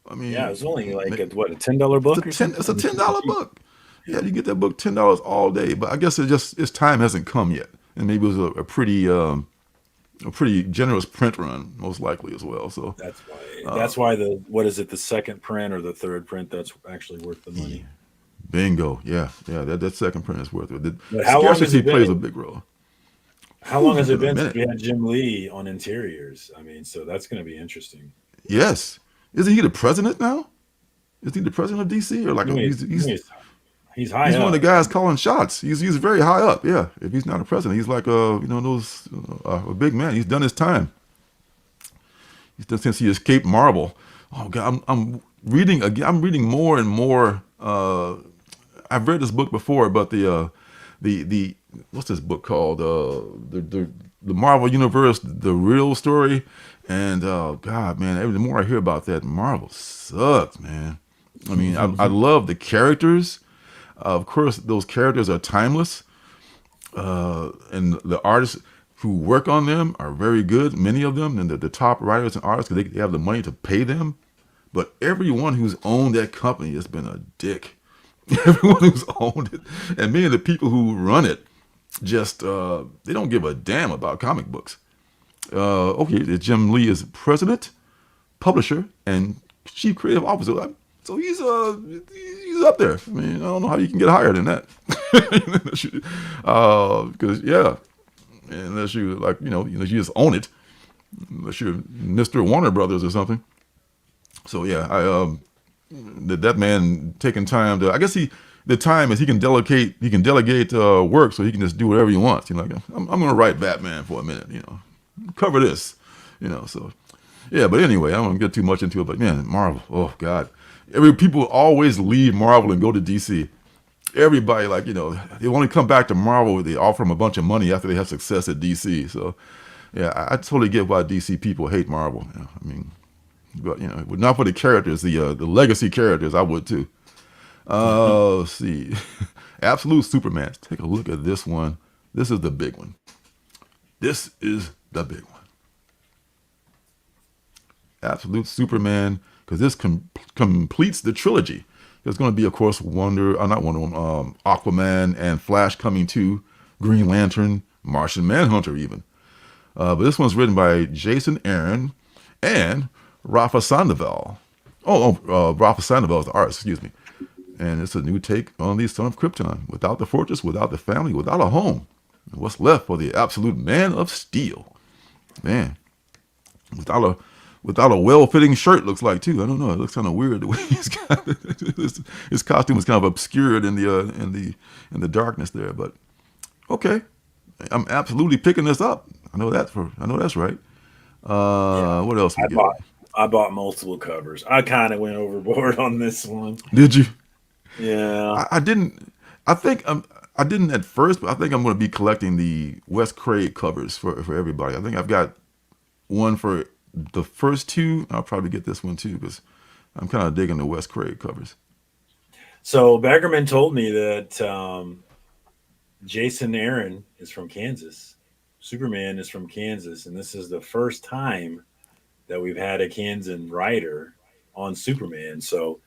I mean, yeah, it's only like a $10 book. It's a $10 book. Yeah, you get that book $10 all day, but I guess its time hasn't come yet, and maybe it was a pretty generous print run, most likely as well. So that's why the second print or the third print that's actually worth the money. Bingo, yeah, that second print is worth it. But how long has it been? Plays a big role. How long has it been since we had Jim Lee on interiors? I mean, so that's going to be interesting. Yes, isn't he the president now? Is he the president of DC or like he's high? He's up. One of the guys calling shots. He's very high up. Yeah, if he's not a president, he's like a big man. He's done his time. He's done since he escaped Marvel. Oh God, I'm reading again. I'm reading more and more. I've read this book before, but the what's this book called? The the Marvel Universe, the real story. And God, man, the more I hear about that, Marvel sucks, man. I mean, I love the characters. Of course, those characters are timeless. And the artists who work on them are very good, many of them, and the top writers and artists, because they have the money to pay them. But everyone who's owned that company has been a dick. Everyone who's owned it, and many of the people who run it, just they don't give a damn about comic books. Okay, Jim Lee is president, publisher, and chief creative officer. So he's up there. I mean, I don't know how you can get higher than that. Because unless you you just own it, unless you're Mr. Warner Brothers or something. So yeah, that man taking time to. I guess the time is he can delegate work, so he can just do whatever he wants. You know, like I'm going to write Batman for a minute. You know, cover this. You know, so yeah. But anyway, I don't want to get too much into it. But man, Marvel. Oh God. People always leave Marvel and go to DC. Everybody, they only come back to Marvel. They offer them a bunch of money after they have success at DC. So, yeah, I totally get why DC people hate Marvel. You know, I mean, but not for the characters, the legacy characters, I would too. Let's see, Absolute Superman. Take a look at this one. This is the big one. This is the big one. Absolute Superman. Because this completes the trilogy. There's going to be, of course, Aquaman and Flash coming too, Green Lantern, Martian Manhunter even. But this one's written by Jason Aaron and Rafa Sandoval. Rafa Sandoval is the artist, excuse me. And it's a new take on the Son of Krypton. Without the fortress, without the family, without a home. What's left for the absolute Man of Steel? Man, without a well-fitting shirt, looks like too. I don't know. It looks kind of weird the way he's got his costume is kind of obscured in the darkness there. But okay, I'm absolutely picking this up. I know that's right. What else we got? I bought multiple covers. I kind of went overboard on this one. Did you? Yeah, I didn't. I think I didn't at first, but I think I'm going to be collecting the Wes Craig covers for everybody. I think I've got one for the first two. I'll probably get this one too because I'm kind of digging the Wes Craig covers. So Baggerman told me that Jason Aaron is from Kansas. Superman is from Kansas, and this is the first time that we've had a Kansan writer on Superman. So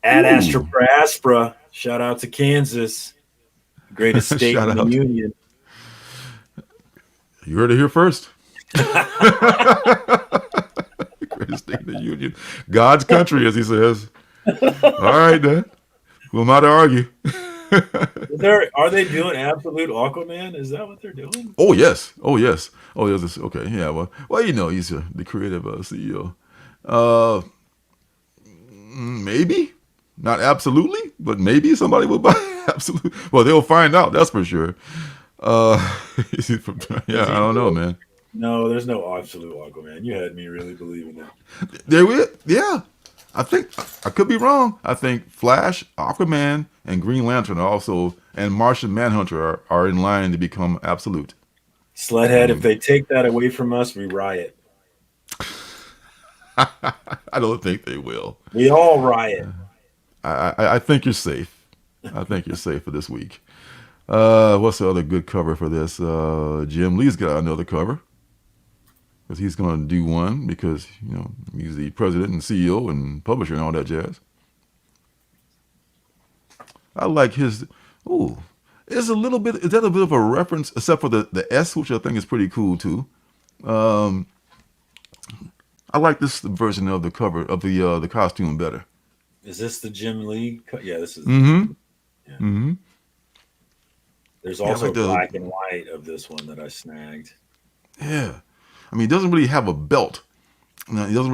Ad Astra per Aspera, shout out to Kansas, greatest state in the union. You heard it here first. Greatest state in the union, God's country, as he says. All right, then. Who am I to argue? Are they doing Absolute Aquaman? Is that what they're doing? Oh yes. Okay, yeah. Well, he's the creative CEO. Maybe not absolutely, but maybe somebody will buy Absolute. Well, they'll find out. That's for sure. I don't know, man. No, there's no Absolute Aquaman. You had me really believing that. There will, yeah. I think I could be wrong. I think Flash, Aquaman, and Green Lantern and Martian Manhunter are in line to become Absolute. Sledhead, if they take that away from us, we riot. I don't think they will. We all riot. I think you're safe. I think you're safe for this week. What's the other good cover for this? Jim Lee's got another cover. Because he's going to do one because, he's the president and CEO and publisher and all that jazz. I like his, is that a bit of a reference, except for the S, which I think is pretty cool too. I like this version of the cover of the costume better. Is this the Jim Lee? Yeah, this is. Mm-hmm. Yeah. Mm-hmm. There's also black and white of this one that I snagged. Yeah. I mean, he doesn't really have a belt. He doesn't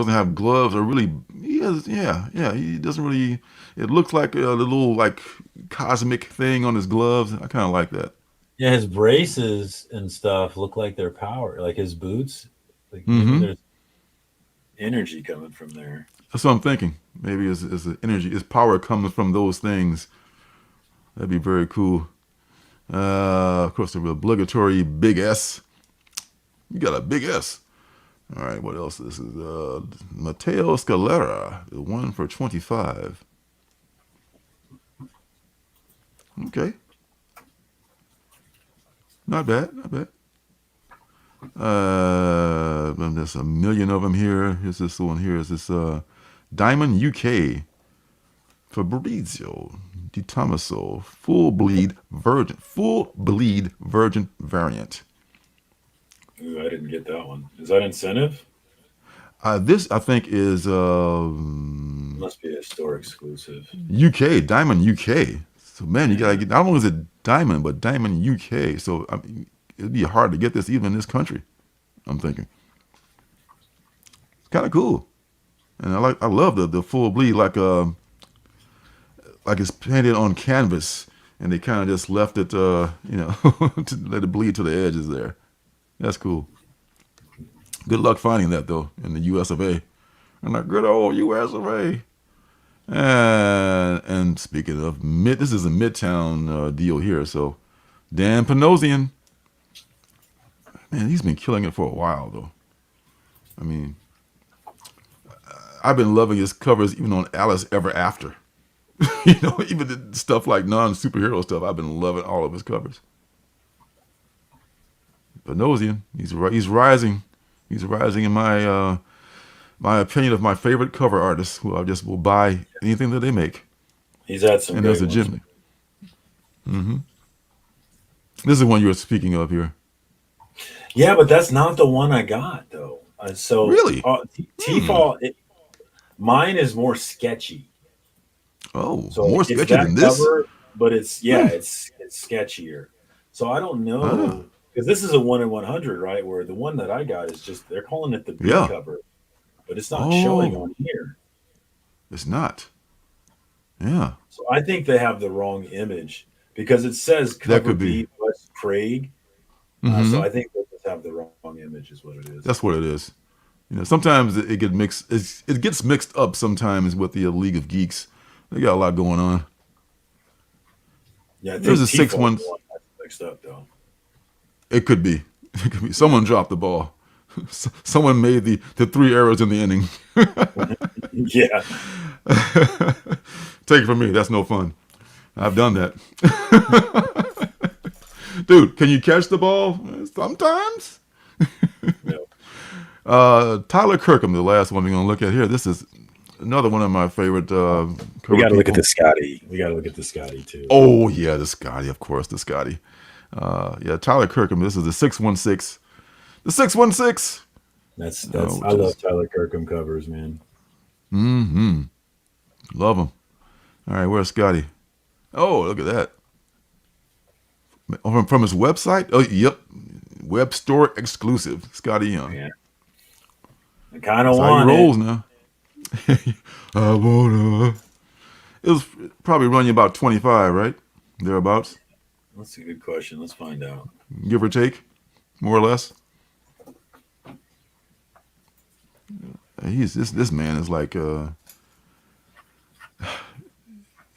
have gloves or really. He has, he doesn't really. It looks like a little cosmic thing on his gloves. I kind of like that. Yeah, his braces and stuff look like they're power, like his boots. There's energy coming from there. That's what I'm thinking. Maybe it's the energy, his power comes from those things. That'd be very cool. Of course, the obligatory big S. You got a big S. All right, what else? This is Matteo Scalera, the one for 25. Okay. Not bad, not bad. There's a million of them here. Here's this one here. Is this Diamond UK Fabrizio Di Tommaso full bleed virgin variant. Ooh, I didn't get that one. Is that incentive? This I think is must be a store exclusive. UK Diamond UK. So man, you gotta get, not only is it Diamond, but Diamond UK. So I mean, it'd be hard to get this even in this country. I'm thinking it's kind of cool, and I love the full bleed like it's painted on canvas, and they kind of just left it to let it bleed to the edges there. That's cool. Good luck finding that though in the U.S. of A. And the good old U.S. of A. And speaking of this is a Midtown deal here. So Dan Panosian, man, he's been killing it for a while though. I mean, I've been loving his covers even on Alice Ever After. Even the stuff like non-superhero stuff. I've been loving all of his covers. Panosian, he's rising. He's rising in my opinion of my favorite cover artists, who I just will buy anything that they make. He's had some. And there's a Jim. Mm-hmm. This is the one you were speaking of here. Yeah, but that's not the one I got though. So really, T-Fall. Mine is more sketchy. Oh, so more sketchy than this. Cover, but it's sketchier. So I don't know. Because this is a 1 in 100, right? Where the one that I got is just, they're calling it the B cover, but it's not showing on here. It's not. Yeah. So I think they have the wrong image because it says cover B Wes Craig. So I think they just have the wrong image, is what it is. That's what it is. Sometimes it gets mixed. It gets mixed up sometimes with the League of Geeks. They got a lot going on. Yeah, there's a 6-1 mixed up though. It could be. Someone dropped the ball. Someone made the 3 errors in the inning. Yeah. Take it from me. That's no fun. I've done that. Dude, can you catch the ball? Sometimes. No. Tyler Kirkham, the last one we're going to look at here. This is another one of my favorite. We got to look at the Scotty. We got to look at the Scotty too. Oh, yeah, the Scotty. Of course, the Scotty. Tyler Kirkham. This is the 616. The 616. That's I love Tyler Kirkham covers, man. Mm-hmm. Love him. All right, where's Scotty? Oh, look at that. From his website? Oh, yep. Web store exclusive. Scotty Young. Yeah. I kind of want how he rolls now. I wanna. It was probably run you about 25, right? Thereabouts. That's a good question. Let's find out. Give or take, more or less. This man is like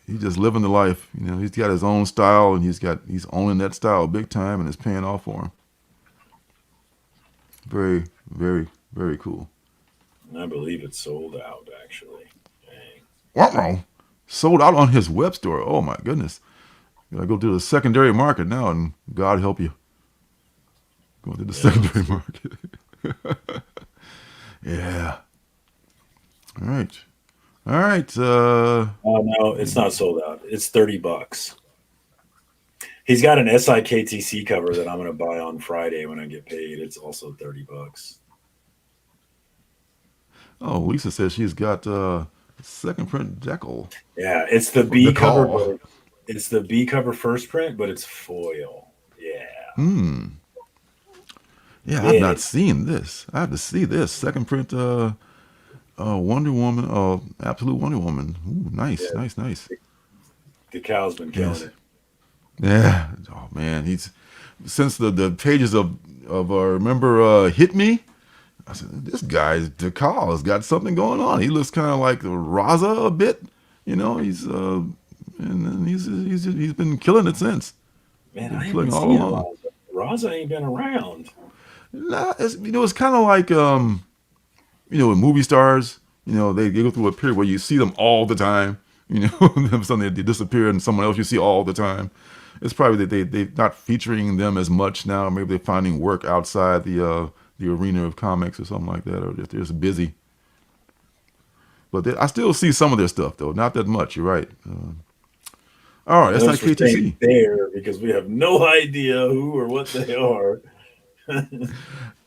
he's just living the life. He's got his own style, and he's owning that style big time, and it's paying off for him. Very, very, very cool. I believe it's sold out, actually. Dang. Wow. Sold out on his web store. Oh my goodness. You gotta go to the secondary market now, and God help you. Going to the secondary market. Yeah. All right. Oh no, it's not sold out. It's $30. He's got an SIKTC cover that I'm going to buy on Friday when I get paid. It's also $30. Oh, Lisa says she's got second print decal. Yeah, it's the B cover. It's the B cover first print, but it's foil. Yeah. Yeah, I've not seen this. I have to see this second print. Wonder Woman. Absolute Wonder Woman. Ooh, nice. The cow's been killing it. Yeah. Oh man, he's since the pages of remember Hit Me. I said, this guy's decal has got something going on. He looks kind of like Raza a bit. He's and he's been killing it since. Man, I haven't seen Raza. Raza ain't been around. Nah, it's kind of like with movie stars. They go through a period where you see them all the time. Suddenly they disappear, and someone else you see all the time. It's probably that they're not featuring them as much now. Maybe they're finding work outside the arena of comics or something like that, or they're just busy. But I still see some of their stuff though, not that much. You're right. All right, that's not KTC there because we have no idea who or what they are. If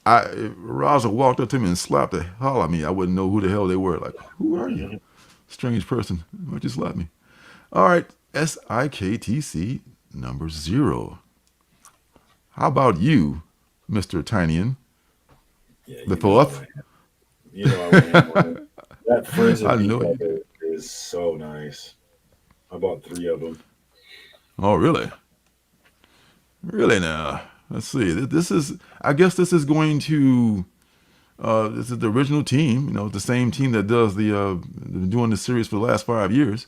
Raza walked up to me and slapped the hell out of me, I wouldn't know who the hell they were. Like, who are you? Strange person. Why'd you slap me? All right, SIKTC number 0. How about you, Mr. Tinyan? Yeah, the fourth? That frizzy cover is so nice. I bought 3 of them. Oh, really? Really now? Let's see. I guess this is going to, this is the original team, the same team that does doing the series for the last 5 years.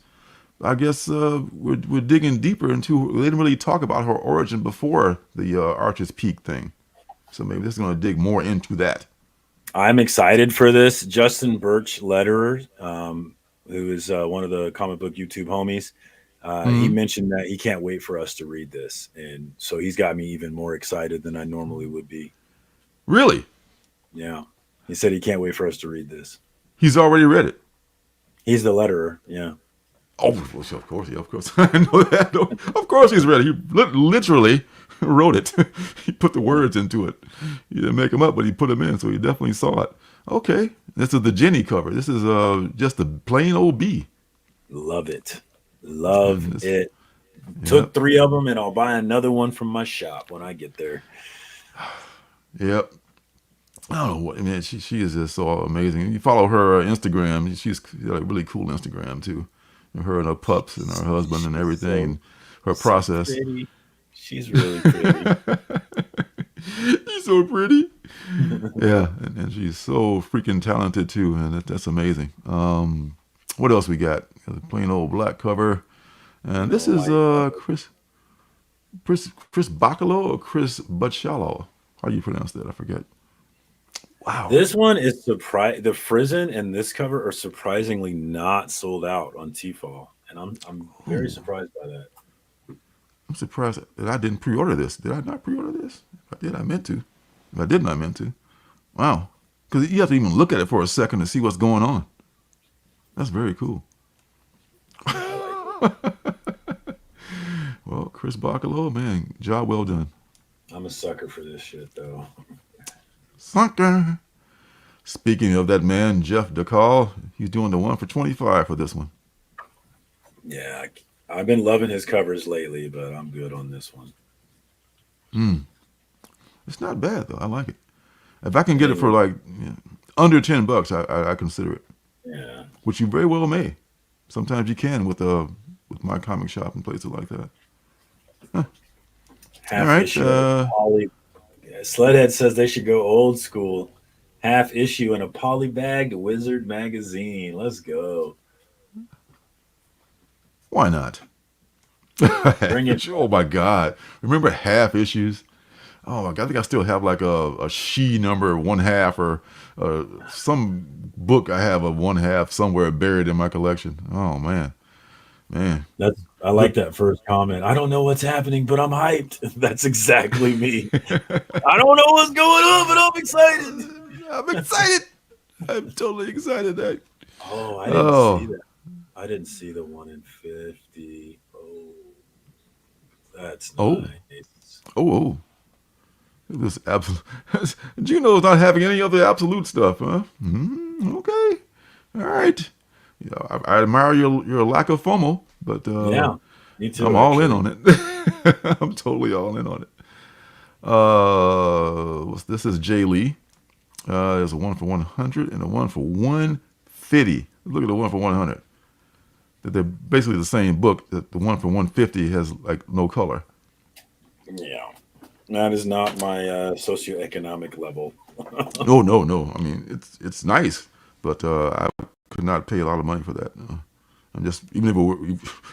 I guess we're digging deeper into, they didn't really talk about her origin before the Archer's Peak thing. So maybe this is going to dig more into that. I'm excited for this. Justin Birch Letterer, who is one of the comic book YouTube homies, he mentioned that he can't wait for us to read this. And so he's got me even more excited than I normally would be. Really? Yeah. He said he can't wait for us to read this. He's already read it. He's the letterer. Yeah. Oh, well, of course. Yeah, of course. I know that. Of course he's read it. He literally wrote it. He put the words into it. He didn't make them up, but he put them in. So he definitely saw it. Okay. This is the Jenny cover. This is just a plain old B. Love it. Love it. Took 3 of them, and I'll buy another one from my shop when I get there. Yep. I don't know what, man. She is just so amazing. You follow her Instagram. She's got a really cool Instagram too. Her and her pups and her husband and everything. Her process. Pretty. She's really pretty. She's so pretty. Yeah, and she's so freaking talented too, and that's amazing. What else we got? A plain old black cover, and this is Chris Bacalo or Chris Butchalo. How do you pronounce that? I forget. Wow. This one is the Frizen and this cover are surprisingly not sold out on Tfal, and I'm very surprised by that. I'm surprised that I didn't pre-order this. Did I not pre-order this? If I did, I meant to. If I didn't, I meant to. Wow. Because you have to even look at it for a second to see what's going on. That's very cool. Well, Chris Bacalo, man, job well done. I'm a sucker for this shit, though. Sucker. Speaking of that man, Jeff DeCall, he's doing the 1 for 25 for this one. Yeah, I've been loving his covers lately, but I'm good on this one. It's not bad though. I like it. If I can get it for like under $10, I consider it. Yeah, which you very well may. Sometimes you can with my comic shop and places like that. Huh. Half issue. Sledhead says they should go old school. Half issue in a polybagged Wizard magazine. Let's go. Why not? Bring it. Oh my God! Remember half issues? Oh my God! I think I still have like a She number 1/2 or some book I have of 1/2 somewhere buried in my collection. Oh man. I like that first comment. I don't know what's happening, but I'm hyped. That's exactly me. I don't know what's going on, but I'm excited. I'm excited. I'm totally excited. Oh, I didn't see that. I didn't see the 1 in 50. Oh, that's nice. Oh. This absolute. Gino's not having any other absolute stuff, huh? Okay. All right. I admire your lack of FOMO, but yeah, me too. I'm all in on it. I'm totally all in on it. This is Jay Lee. There's a 1 for 100 and a 1 for 150. Look at the 1 for 100. They're basically the same book. The 1 for 150 has like no color. Yeah, that is not my socioeconomic level. No. I mean, it's nice, but I could not pay a lot of money for that. I'm just, even if it were,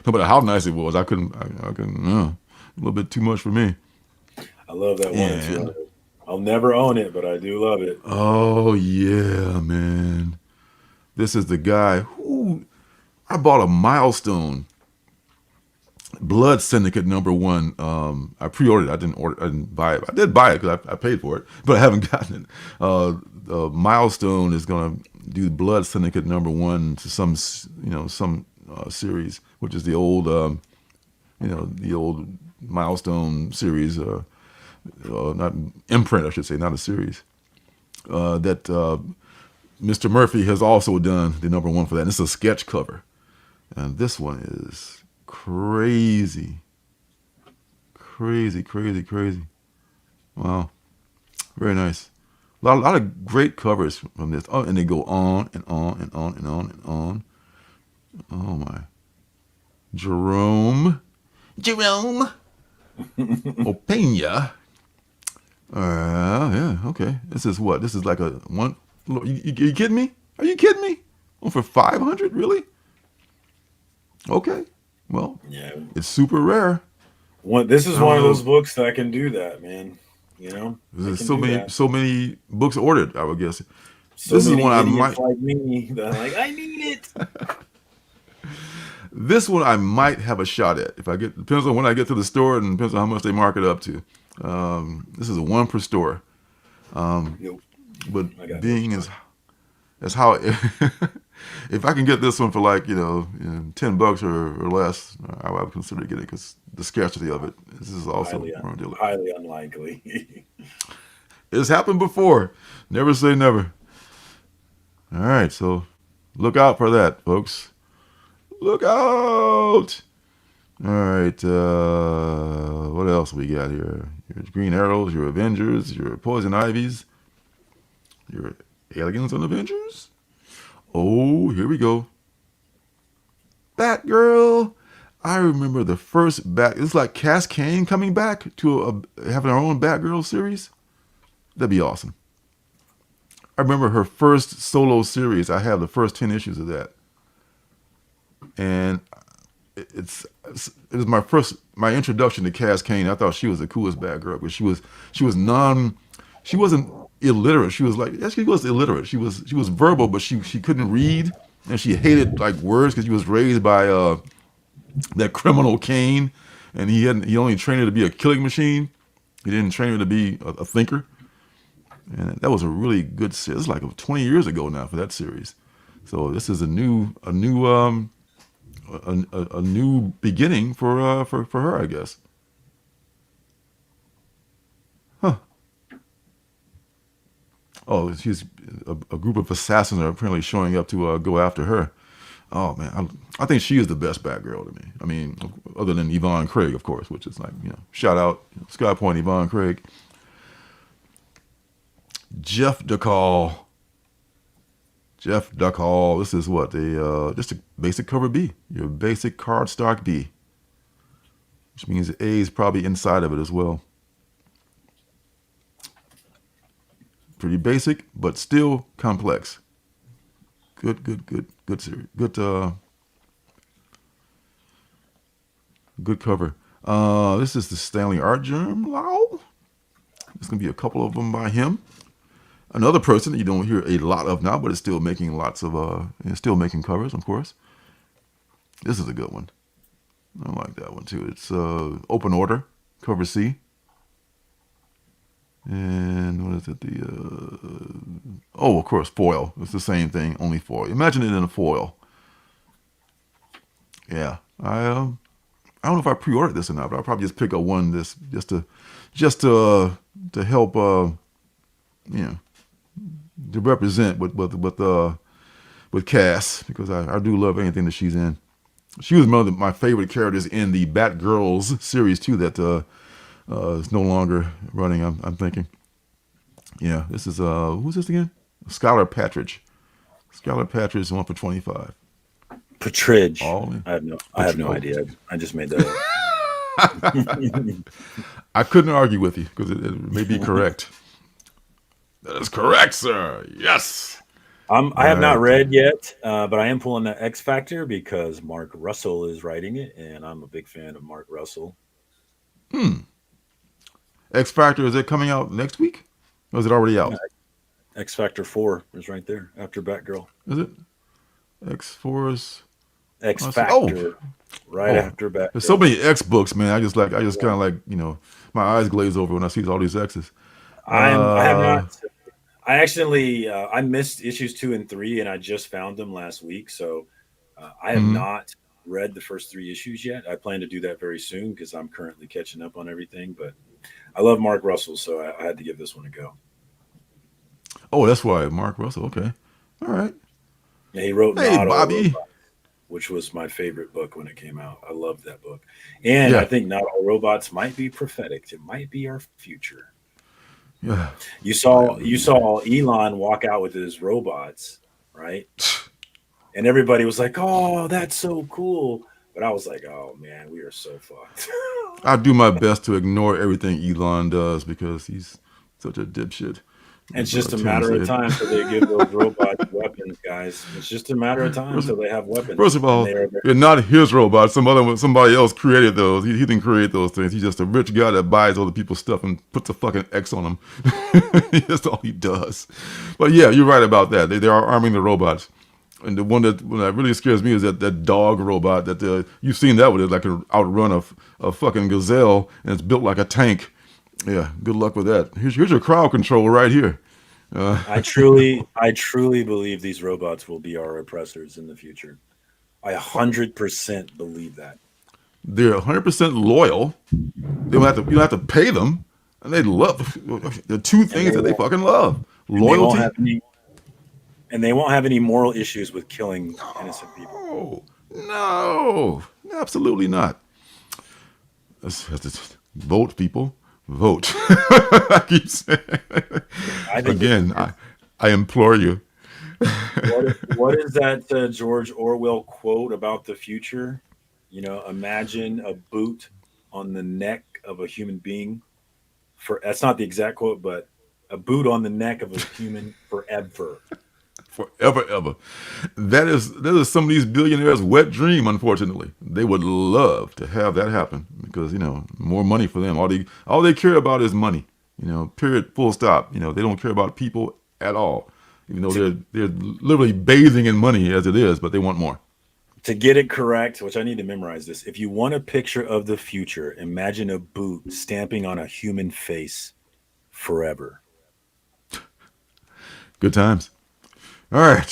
no matter how nice it was, I couldn't. A little bit too much for me. I love that 1 and 200. I'll never own it, but I do love it. Oh yeah, man. This is the guy who I bought a Milestone Blood Syndicate #1. I pre-ordered it. I didn't buy it. I did buy it because I paid for it, but I haven't gotten it. Milestone is going to do Blood Syndicate #1 to some series, which is the old the old Milestone series, not imprint, I should say, not a series. That Mr. Murphy has also done the #1 for that. And it's a sketch cover, and this one is crazy. Wow, very nice. A lot of great covers from this. Oh, and they go on and on and on and on and on. Oh my, Jerome Opeña. Yeah, okay. This is what? This is like a one. You kidding me? Are you kidding me? Oh, for 500, really? Okay. Well, yeah, it's super rare. This is one of those books that I can do that, man. You know, there's so many books ordered, I would guess. So this is one I might like me that I'm like, I need it. This one I might have a shot at if I get. Depends on when I get to the store and depends on how much they mark it up to. This is a 1 per store. But being as how if I can get this one for like $10 or less, I would consider getting it because the scarcity of it. This is also highly unlikely. It's happened before. Never say never. All right, so look out for that, folks. Look out! All right, what else we got here? Your Green Arrows, your Avengers, your Poison Ivies, your Aliens and Avengers. Oh, here we go. Batgirl. I remember the first it's like Cass Kane coming back to having her own Batgirl series. That'd be awesome. I remember her first solo series. I have the first 10 issues of that. And it was my introduction to Cass Kane. I thought she was the coolest Batgirl, but she wasn't illiterate. She was she was illiterate. She was verbal, but she couldn't read, and she hated like words because she was raised by that criminal Kane, and he only trained her to be a killing machine. He didn't train her to be a thinker. And that was a really good series. It's like 20 years ago now for that series. So this is a new beginning for her, I guess. Huh. Oh, she's a group of assassins are apparently showing up to go after her. Oh man, I think she is the best Batgirl to me. I mean, other than Yvonne Craig, of course, which is like shout out Sky Point Yvonne Craig. Jeff DeCall. This is what just a basic cover B, your basic cardstock B, which means the A is probably inside of it as well. Pretty basic, but still complex. Good series. Good cover. This is the Stanley Art Journal. There's gonna be a couple of them by him. Another person that you don't hear a lot of now, but is still making still making covers, of course. This is a good one. I like that one too. It's Open Order, cover C. And what is it? Of course, foil. It's the same thing, only foil. Imagine it in a foil. Yeah, I don't know if I pre-ordered this or not, but I'll probably just pick up one just to help to represent with Cass, because I do love anything that she's in. She was one of my favorite characters in the Batgirls series too that is no longer running. I'm thinking. Yeah, this is who's this again? Skylar Patridge. Skylar Patridge is 1 for 25. Patridge. I have no idea. I just made that up. I couldn't argue with you because it may be correct. That is correct, sir. Yes. I have not read yet, but I am pulling the X Factor because Mark Russell is writing it, and I'm a big fan of Mark Russell. X Factor, is it coming out next week? Or is it already out? Yeah, X Factor 4 is right there after Batgirl. Is it? X-Force. X Factor after Batgirl. There's so many X books, man. I just kind of like, my eyes glaze over when I see all these X's. I have not. I accidentally I missed issues 2 and 3, and I just found them last week. So I have not read the first 3 issues yet. I plan to do that very soon because I'm currently catching up on everything. But I love Mark Russell, so I had to give this one a go. Oh, that's why Mark Russell. Okay, all right. Yeah, he wrote Hey, Bobby, which was my favorite book when it came out. I loved that book, and I think Not All Robots might be prophetic. It might be our future. Yeah, you saw Elon walk out with his robots, right? And everybody was like, "Oh, that's so cool." But I was like, "Oh man, we are so fucked." I do my best to ignore everything Elon does because he's such a dipshit. It's just a matter of time till they give those robots weapons, guys. It's just a matter of time till they have weapons. First of all, they're not his robots. Somebody else created those. He didn't create those things. He's just a rich guy that buys other people's stuff and puts a fucking X on them. That's all he does. But yeah, you're right about that. They are arming the robots. And the one that really scares me is that dog robot that you've seen that with it, like an outrun a fucking gazelle, and it's built like a tank. Yeah, good luck with that. Here's your crowd control right here. I truly believe these robots will be our oppressors in the future. I 100% believe that. They're 100% loyal. You don't have to pay them, and they love the two things that they fucking love: loyalty. And they won't have any moral issues with killing innocent people. No, absolutely not. Let's vote, people. Vote. I keep saying. Again, I implore you. What is that George Orwell quote about the future? Imagine a boot on the neck of a human being. That's not the exact quote, but a boot on the neck of a human forever. Forever, ever. That is some of these billionaires' wet dream, unfortunately. They would love to have that happen because, more money for them. All they care about is money, period, full stop. They don't care about people at all, even though they're literally bathing in money as it is, but they want more. To get it correct, which I need to memorize this, if you want a picture of the future, imagine a boot stamping on a human face forever. Good times. All right,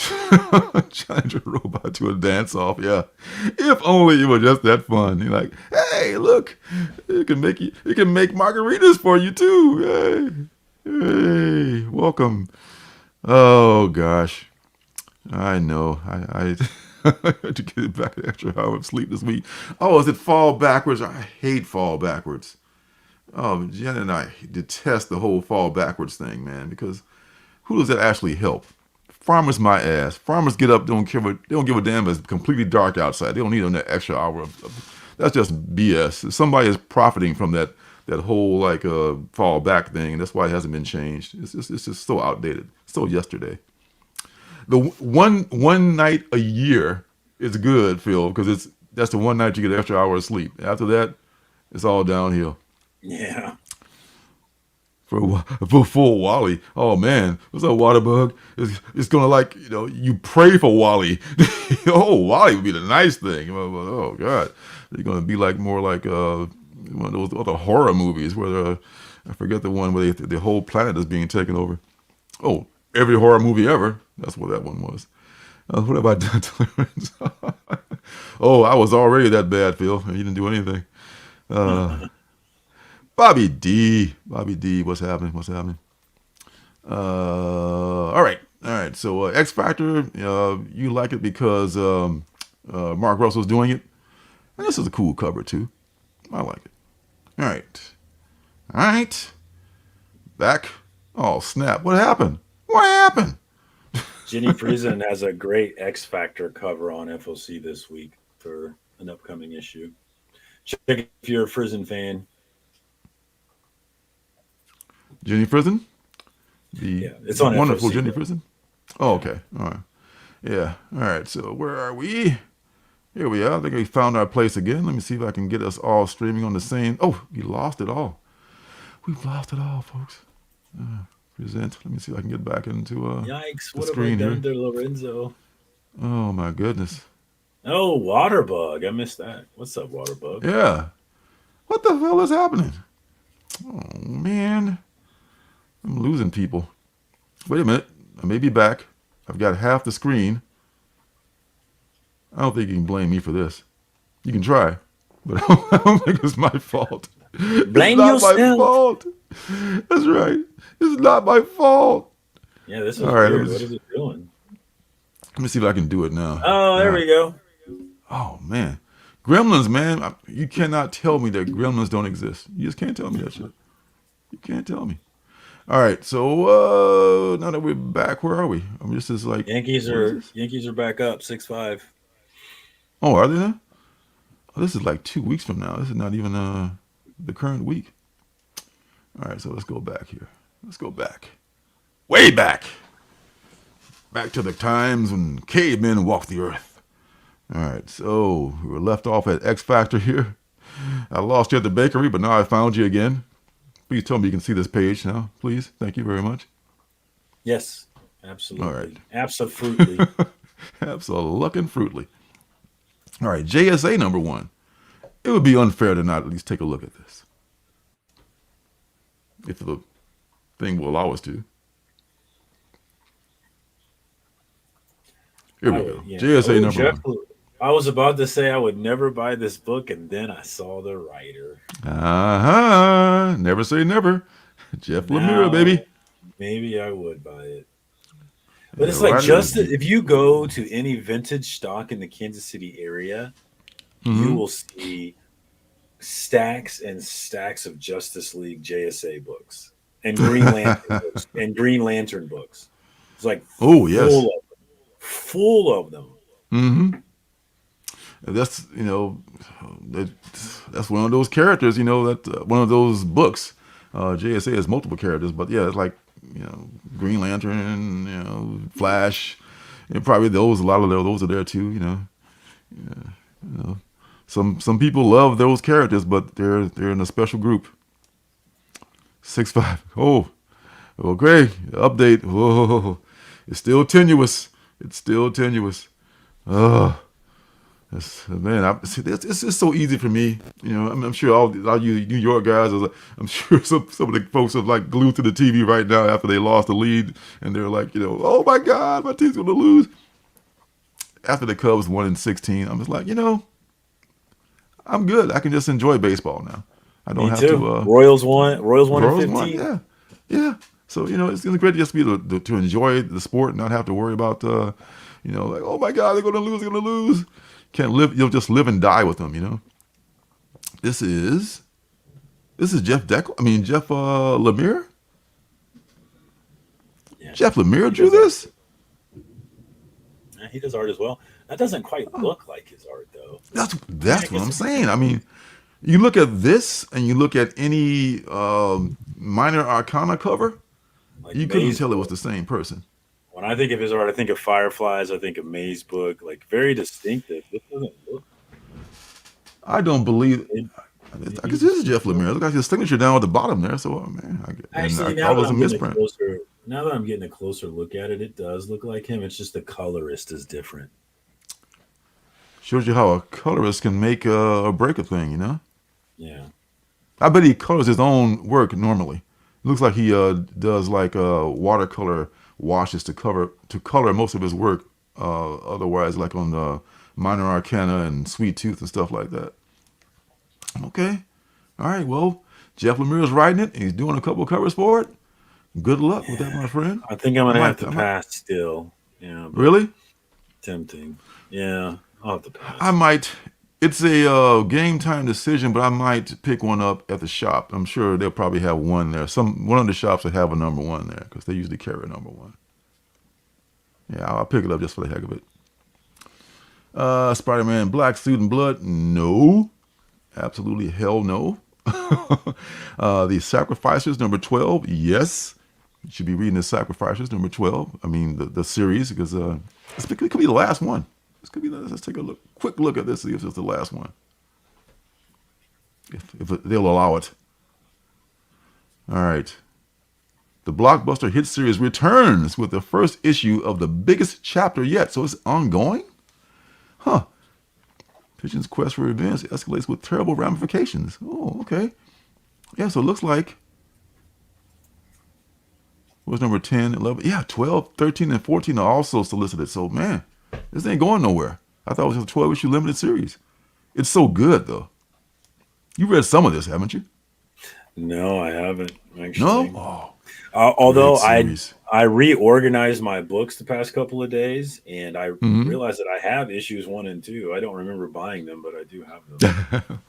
challenge a robot to a dance-off. Yeah, if only it were just that fun. You're like, hey, look, it can make margaritas for you too. Hey, welcome. Oh gosh, I know. I had to get back an extra hour of sleep this week. Oh, is it fall backwards? I hate fall backwards. Oh, Jen and I detest the whole fall backwards thing, man. Because who does that actually help? Farmers, my ass. Farmers get up, they don't give a damn if it's completely dark outside. They don't need that extra hour that's just BS. Somebody is profiting from that whole fall back thing, and that's why it hasn't been changed. It's just so outdated. So yesterday. The one night a year is good, Phil, because that's the one night you get an extra hour of sleep. After that, it's all downhill. Yeah. For full Wally. Oh man, what's up, Waterbug? It's gonna you pray for Wally. Oh, Wally would be the nice thing. Oh God, they're gonna be more like one of those other horror movies where I forget the one where the whole planet is being taken over. Oh, every horror movie ever. That's what that one was. What have I done to Lorenzo? Oh, I was already that bad, Phil. You didn't do anything. Bobby D, what's happening? All right. So X Factor, you like it because Mark Russell's doing it, and this is a cool cover too. I like it. All right. Back. Oh snap! What happened? Jenny Friesen has a great X Factor cover on FOC this week for an upcoming issue. Check if you're a Friesen fan. Jenny Friesen? It's on wonderful FOC, Jenny Friesen? Oh, okay. All right. Yeah. All right. So where are we? Here we are. I think we found our place again. Let me see if I can get us all streaming on the same. Oh, we lost it all. We've lost it all, folks. Present. Let me see if I can get back into Yikes! the What have I screen done here. to Lorenzo? Oh my goodness. Oh, Waterbug. I missed that. What's up, Waterbug? Yeah. What the hell is happening? Oh man. I'm losing people. Wait a minute. I may be back. I've got half the screen. I don't think you can blame me for this. You can try, but I don't think it's my fault. Blame it's not yourself. my fault. That's right. It's not my fault. Yeah, this is weird. What is it doing? Let me see if I can do it now. Oh, there we go. Oh, man. Gremlins, man. You cannot tell me that gremlins don't exist. You just can't tell me that shit. You can't tell me. All right, so now that we're back, where are we? I'm just as like Yankees are back up 6-5. Oh, are they now? Oh, this is like 2 weeks from now. This is not even the current week. All right, so let's go back here. Let's go back. Way back. Back to the times when cavemen walked the earth. All right, so we were left off at X Factor here. I lost you at the bakery, but now I found you again. Please tell me you can see this page now, please. Thank you very much. Yes, absolutely. All right. Absolutely. Absolutely. All right, JSA number 1. It would be unfair to not at least take a look at this. If the thing will allow us to. Here we go. Yeah. JSA number 1. I was about to say I would never buy this book, and then I saw the writer. Never say never. Jeff Lemire, baby. Maybe I would buy it. But it's like if you go to any vintage stock in the Kansas City area, you will see stacks and stacks of Justice League JSA books and Green Lantern books and Green Lantern books. It's like full of them. Mm-hmm. That's that's one of those characters. That one of those books. JSA has multiple characters, but yeah, it's like Green Lantern, Flash, and probably those. A lot of those are there too. Some people love those characters, but they're in a special group. 6'5". Oh, okay. Update. Whoa, it's still tenuous. It's man, it's just so easy for me. I'm sure all you New York guys, I'm sure some of the folks are like glued to the TV right now after they lost the lead, and they're like, oh my God, my team's gonna lose. After the Cubs won in 16, I'm just like, I'm good. I can just enjoy baseball now. I don't have to. Royals won in 15. Yeah. So it's great to just be to enjoy the sport and not have to worry about like, oh my God, they're gonna lose. Can't live. You'll just live and die with them. This is Jeff Lemire. Yeah. Jeff Lemire drew this. Yeah, he does art as well. That doesn't quite look like his art though. That's what I'm saying. I mean, you look at this and you look at any minor arcana cover, like you couldn't tell it was the same person. When I think of his art, I think of Fireflies. I think of Maze Book. Like very distinctive. This doesn't look. I don't believe. I guess this is Jeff Lemire. Look like his signature down at the bottom there. So man, now that I'm getting a closer look at it, it does look like him. It's just the colorist is different. Shows you how a colorist can make or break a thing. Yeah. I bet he colors his own work normally. It looks like he does like watercolor washes to color most of his work. Otherwise, like on the Minor Arcana and Sweet Tooth and stuff like that. Okay, all right. Well, Jeff Lemire is writing it, and he's doing a couple of covers for it. Good luck with that, my friend. I think I'm gonna have to pass still. Yeah. Really? Tempting. Yeah, I'll have to pass. I might. It's a game time decision, but I might pick one up at the shop. I'm sure they'll probably have one there. One of the shops will have a number 1 there because they usually carry a number 1. Yeah, I'll pick it up just for the heck of it. Spider-Man Black Suit and Blood? No. Absolutely hell no. The Sacrificers, number 12? Yes. You should be reading the Sacrificers, number 12. I mean, the series, because it could be the last one. Let's take a quick look at this, see if it's the last one. If they'll allow it. All right. The blockbuster hit series returns with the first issue of the biggest chapter yet. So it's ongoing? Huh. Pigeon's quest for revenge escalates with terrible ramifications. Oh, okay. Yeah, so it looks like, what's number 10, 11? Yeah, 12, 13, and 14 are also solicited. So, man, this ain't going nowhere. I thought it was a 12-issue limited series. It's so good, though. You read some of this, haven't you? No, I haven't, actually. No? Although I reorganized my books the past couple of days, and I realized that I have issues 1 and 2. I don't remember buying them, but I do have them.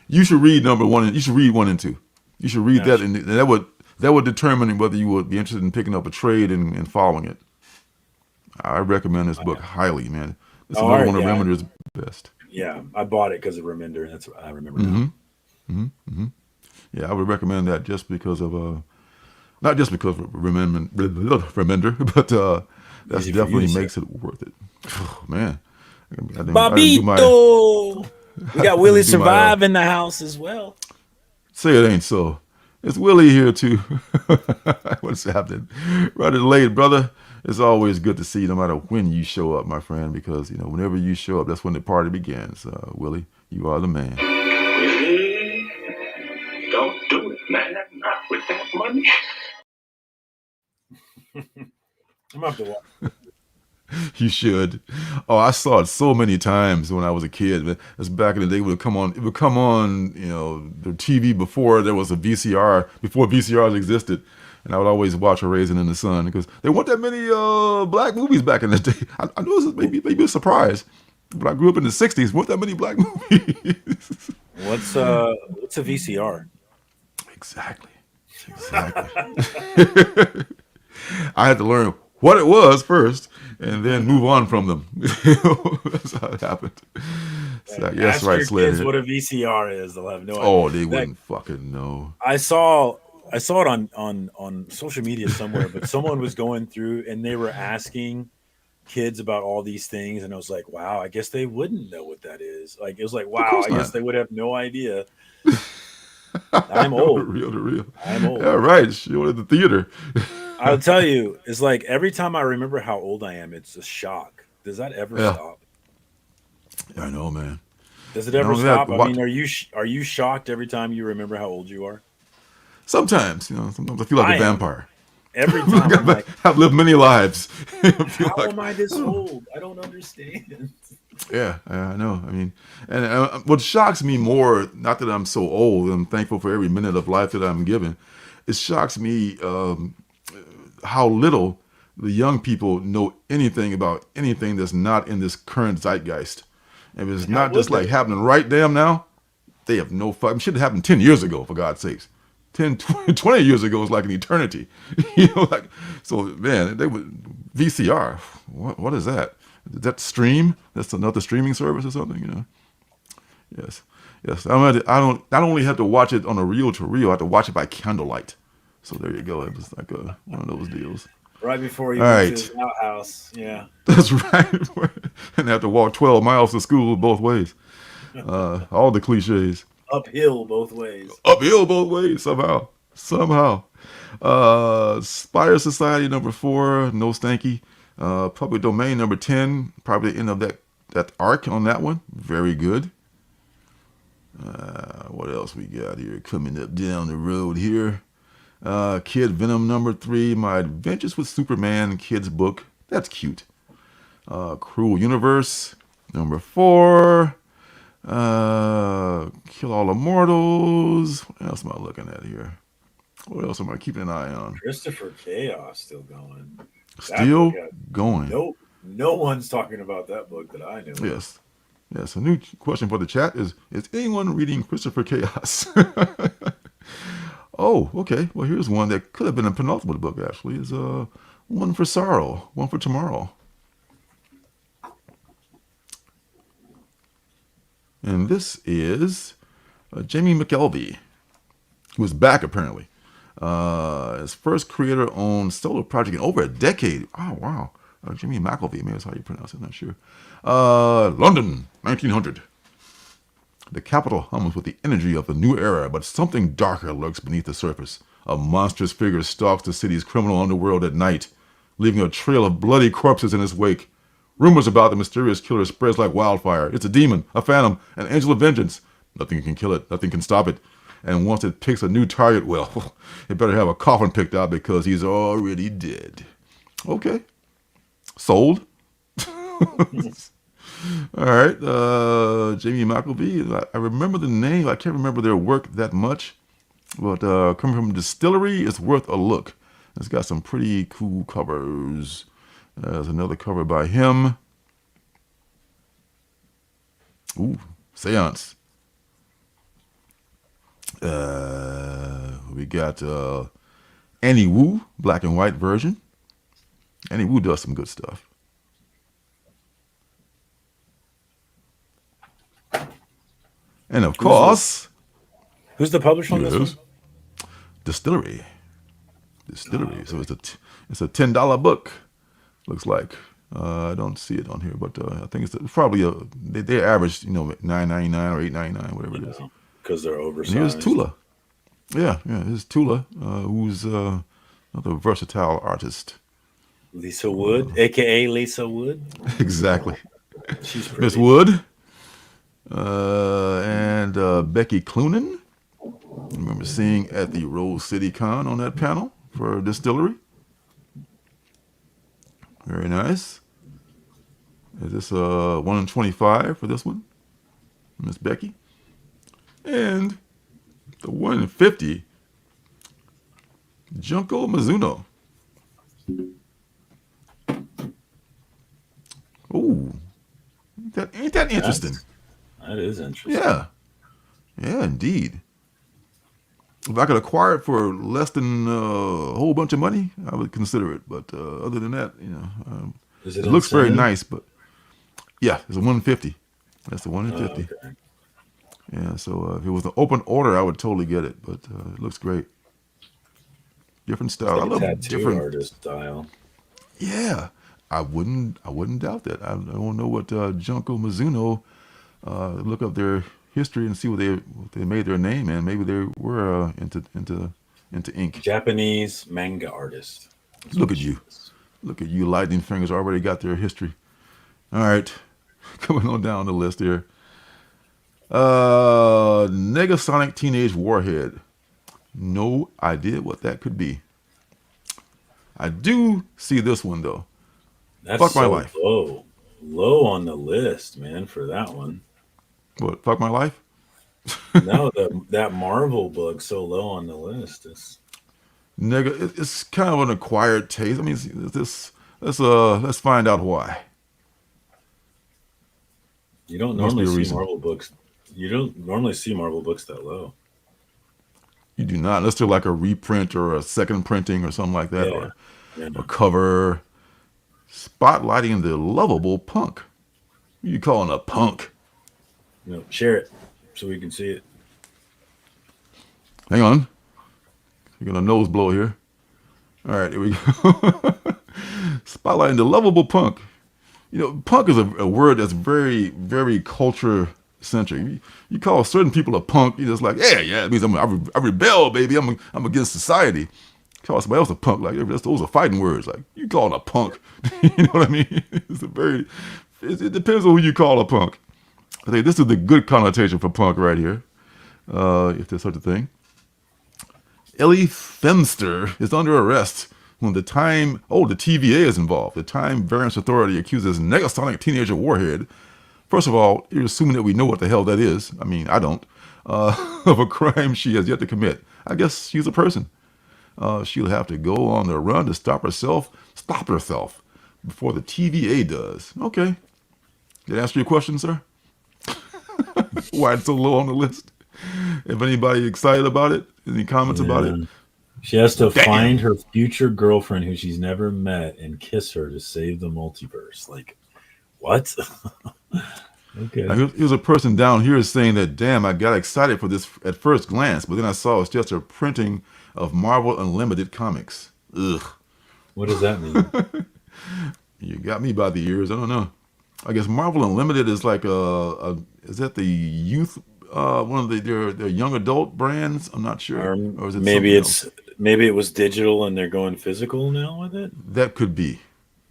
You should read number 1. You should read 1 and 2. You should read that, and that would determine whether you would be interested in picking up a trade and following it. I recommend this book highly, man. It's another one of Remender's best. Yeah, I bought it because of Remender. That's what I remember now. Yeah, I would recommend that just because of not just because of Remender, but that definitely makes it worth it. Oh, man, Babito, we got Willie Survive in the house as well. Say it ain't so. It's Willie here too. What's happening? Running late, brother. It's always good to see you no matter when you show up, my friend, because, whenever you show up, that's when the party begins. Willie, you are the man. Willie, don't do it, man. Not with that money. I'm going to have to watch. You should. Oh, I saw it so many times when I was a kid. It's back in the day. It would come on, the TV before there was a VCR, before VCRs existed. And I would always watch A Raisin in the Sun because there weren't that many black movies back in the day. I know this is maybe a surprise, but I grew up in the 60s. Weren't that many black movies? What's a VCR? Exactly. I had to learn what it was first and then move on from them. That's how it happened. So, yes, right, Slater. What a VCR is, they'll have no idea. Oh, they wouldn't fucking know. I saw it on social media somewhere, but someone was going through and they were asking kids about all these things, and I was like, wow, I guess they wouldn't know what that is. Like, it was like, wow, I guess they would have no idea. I'm old. Real to real. I'm old. Yeah, right. Show at the theater. I'll tell you, it's like every time I remember how old I am, it's a shock. Does that ever stop? Yeah, I know, man. Does it ever stop? I mean, are you shocked every time you remember how old you are? Sometimes, sometimes I feel like a vampire. Every time I'm like, I've lived many lives. How am I this old? I don't understand. Yeah, I know. I mean, and what shocks me more, not that I'm so old, I'm thankful for every minute of life that I'm given. It shocks me how little the young people know anything about anything that's not in this current zeitgeist. And if it's not just like happening right damn now, they have no fucking shit that happened 10 years ago, for God's sakes. 10, 20 years ago was like an eternity. So man, they would VCR. What is that? Is that stream? That's another streaming service or something, Yes. I don't only have to watch it on a reel to reel, I have to watch it by candlelight. So there you go. It was like one of those deals. Right before you went to the outhouse. Yeah. That's right. And I have to walk 12 miles to school both ways. All the cliches. Uphill both ways. Somehow. Spire Society number 4, no stanky. Public Domain number 10, probably the end of that arc on that one. Very good. What else we got here coming up down the road here? Kid Venom number 3, My Adventures with Superman kids book. That's cute. Cruel Universe number 4. Kill All Immortals. What else am I looking at here? What else am I keeping an eye on? Christopher Chaos still going. Still going. No one's talking about that book that I know. Yes. A new question for the chat is anyone reading Christopher Chaos? Oh, okay. Well, here's one that could have been a penultimate book, actually. Is One for Sorrow, One for Tomorrow. And this is Jamie McKelvey, who is back, apparently. His first creator-owned solo project in over a decade. Oh, wow. Jimmy McKelvey, maybe that's how you pronounce it, I'm not sure. London, 1900. The capital hums with the energy of the new era, but something darker lurks beneath the surface. A monstrous figure stalks the city's criminal underworld at night, leaving a trail of bloody corpses in its wake. Rumors about the mysterious killer spreads like wildfire. It's a demon, a phantom, an angel of vengeance. Nothing can kill it. Nothing can stop it. And once it picks a new target, well, it better have a coffin picked out because he's already dead. Okay. Sold. All right. Jamie McElvey. I remember the name. I can't remember their work that much. But coming from Distillery, it's worth a look. It's got some pretty cool covers. There's another cover by him. Ooh, Seance. We got Annie Wu, black and white version. Annie Wu does some good stuff. And of course, who's the publisher on this one? Distillery. So it's a $10 book. Looks like I don't see it on here, but I think it's probably they average $9.99 or $8.99, whatever it is. Because they're oversized. And here's Tula. Yeah. Here's Tula, who's another versatile artist. Lisa Wood, aka Lisa Wood. Exactly. She's pretty. Miss Wood. And Becky Cloonan. I remember seeing at the Rose City Con on that panel for Distillery. Very nice. Is this 1 in 25 for this one? Miss Becky. And the 1 in 50, Junko Mizuno. Ooh. Ain't that interesting? That is interesting. Yeah, indeed. If I could acquire it for less than a whole bunch of money, I would consider it. But other than that, it looks very nice. But yeah, it's a 1 in 50. That's the 1 in 50. Okay. Yeah, so if it was an open order, I would totally get it. But it looks great. Different style. Like I love tattoo different artist style. Yeah, I wouldn't doubt that. I don't know what Junko Mizuno. Look up their history and see what they made their name in. Maybe they were into ink. Japanese manga artist. Look at you, lightning fingers already got their history. All right, coming on down the list here. Negasonic Teenage Warhead. No idea what that could be. I do see this one though. That's Fuck My Life. Low on the list, man, for that one. What? Fuck My Life? No, that Marvel book so low on the list. It's kind of an acquired taste. I mean, let's find out why. You don't normally see Marvel books. You don't normally see Marvel books that low. You do not, unless they're like a reprint or a second printing or something like that, or a cover. Spotlighting the lovable punk. Who you calling a punk? Share it so we can see it. Hang on. You're gonna nose blow here. All right, here we go. Spotlighting the lovable punk. Punk is a word that's very, very culture centric. You call certain people a punk, you're just like, yeah, it means I rebel, baby. I'm against society. Call somebody else a punk, like those are fighting words. Like you call it a punk, you know what I mean? It depends on who you call a punk. I think this is the good connotation for punk right here, if there's such a thing. Ellie Femster is under arrest when the TVA is involved. The Time Variance Authority accuses Negasonic Teenager Warhead. First of all, you're assuming that we know what the hell that is. I mean, I don't. Of a crime she has yet to commit. I guess she's a person. She'll have to go on the run to stop herself before the TVA does. Okay. Did I answer your question, sir? Why it's so low on the list? If anybody excited about it, any comments about it? She has to find her future girlfriend who she's never met and kiss her to save the multiverse. Like, what? Okay. Now, here's a person down here saying that, damn, I got excited for this at first glance, but then I saw it's just a printing of Marvel Unlimited comics. Ugh. What does that mean? You got me by the ears. I don't know. I guess Marvel Unlimited is like is that the youth, one of their young adult brands? I'm not sure. Or is it maybe it's Maybe it was digital and they're going physical now with it. That could be.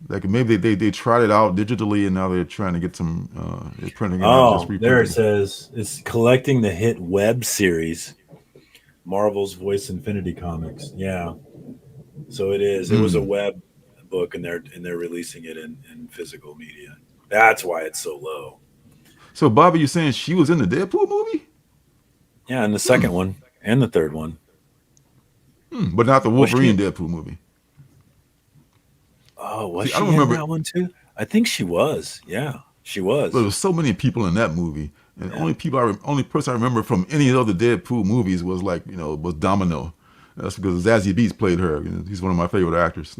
Like maybe they tried it out digitally and now they're trying to get some. They're printing it out. Just reprinting. There it says it's collecting the hit web series, Marvel's Voice Infinity Comics. Yeah, so it is. It was a web book, and they're releasing it in physical media. That's why it's so low. So Bobby, you saying she was in the Deadpool movie? Yeah, and the second one and the third one, but not the Wolverine Deadpool movie. Oh, was she in that one too? I think she was. Yeah, she was. But there was so many people in that movie, and only person I remember from any other Deadpool movies was was Domino. That's because Zazie Beetz played her. He's one of my favorite actors.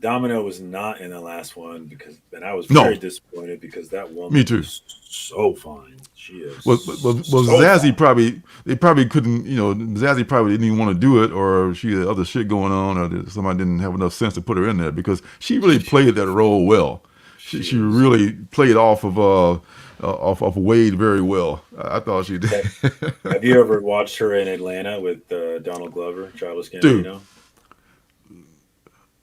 Domino was not in the last one and I was very disappointed because that woman Me too. is so fine. She is. Well, Zazie fine. They probably couldn't, Zazie probably didn't even want to do it, or she had other shit going on, or somebody didn't have enough sense to put her in there because she really played that role well. She really played off of Wade very well. I thought she did. Have you ever watched her in Atlanta with Donald Glover, Childish Gambino? Dude,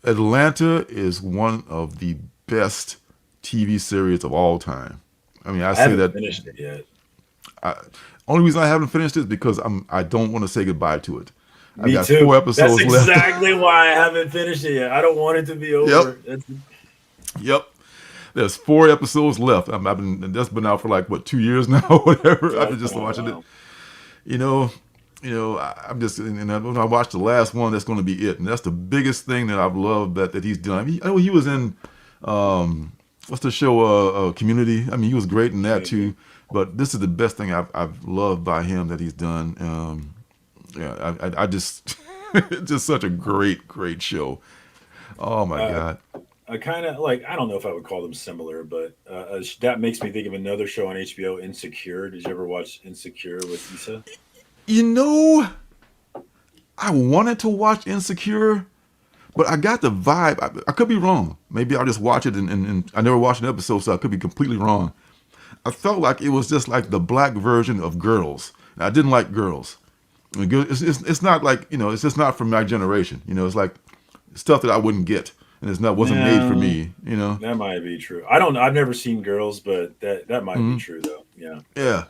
Atlanta is one of the best TV series of all time. I mean, I haven't finished it yet. Only reason I haven't finished it is because I don't want to say goodbye to it. Me got too. 4 episodes left. That's exactly why I haven't finished it yet. I don't want it to be over. Yep. There's 4 episodes left. That's been out for 2 years now, or whatever. I've been just watching it. I'm just, and when I watched the last one, that's going to be it. And that's the biggest thing that I've loved that he's done. I mean, he was in, what's the show, Community? I mean, he was great in that too. But this is the best thing I've loved by him that he's done. I just, it's just such a great show. Oh my God. I kind of I don't know if I would call them similar, but that makes me think of another show on HBO, Insecure. Did you ever watch Insecure with Issa? I wanted to watch Insecure, but I got the vibe. I could be wrong. Maybe I'll just watch it, and I never watched an episode, so I could be completely wrong. I felt like it was just like the black version of Girls. And I didn't like Girls. I mean, it's not like, it's just not from my generation. It's like stuff that I wouldn't get. And wasn't made for me, That might be true. I've never seen Girls, but that might be true though. Yeah. Yeah.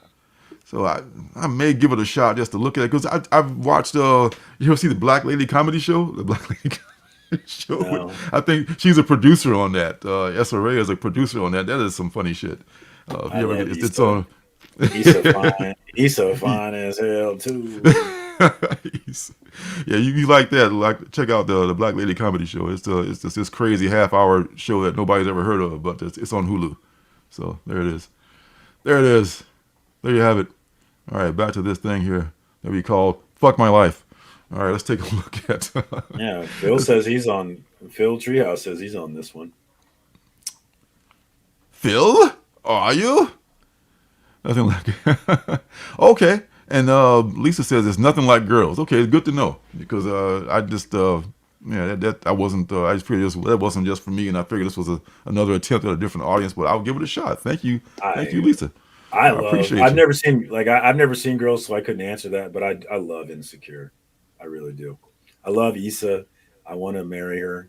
So I may give it a shot just to look at it because I've watched. You ever see the Black Lady Comedy Show? The Black Lady Comedy Show. No. I think she's a producer on that. Issa Rae is a producer on that. That is some funny shit. If you ever get it's on. Issa fine as hell too. Yeah, you like that? Check out the Black Lady Comedy Show. It's just this crazy half-hour show that nobody's ever heard of, but it's on Hulu. So there it is. There you have it. All right, back to this thing here that we call "Fuck My Life." All right, let's take a look at. Yeah, Phil says he's on. Phil Treehouse says he's on this one. Phil, are you? Nothing like. Okay. And Lisa says it's nothing like Girls. Okay, it's good to know because I just I wasn't. I just figured that wasn't just for me, and I figured this was another attempt at a different audience. But I'll give it a shot. Thank you, Lisa. I appreciate. I've never seen Girls, so I couldn't answer that. But I love Insecure. I really do. I love Issa. I want to marry her.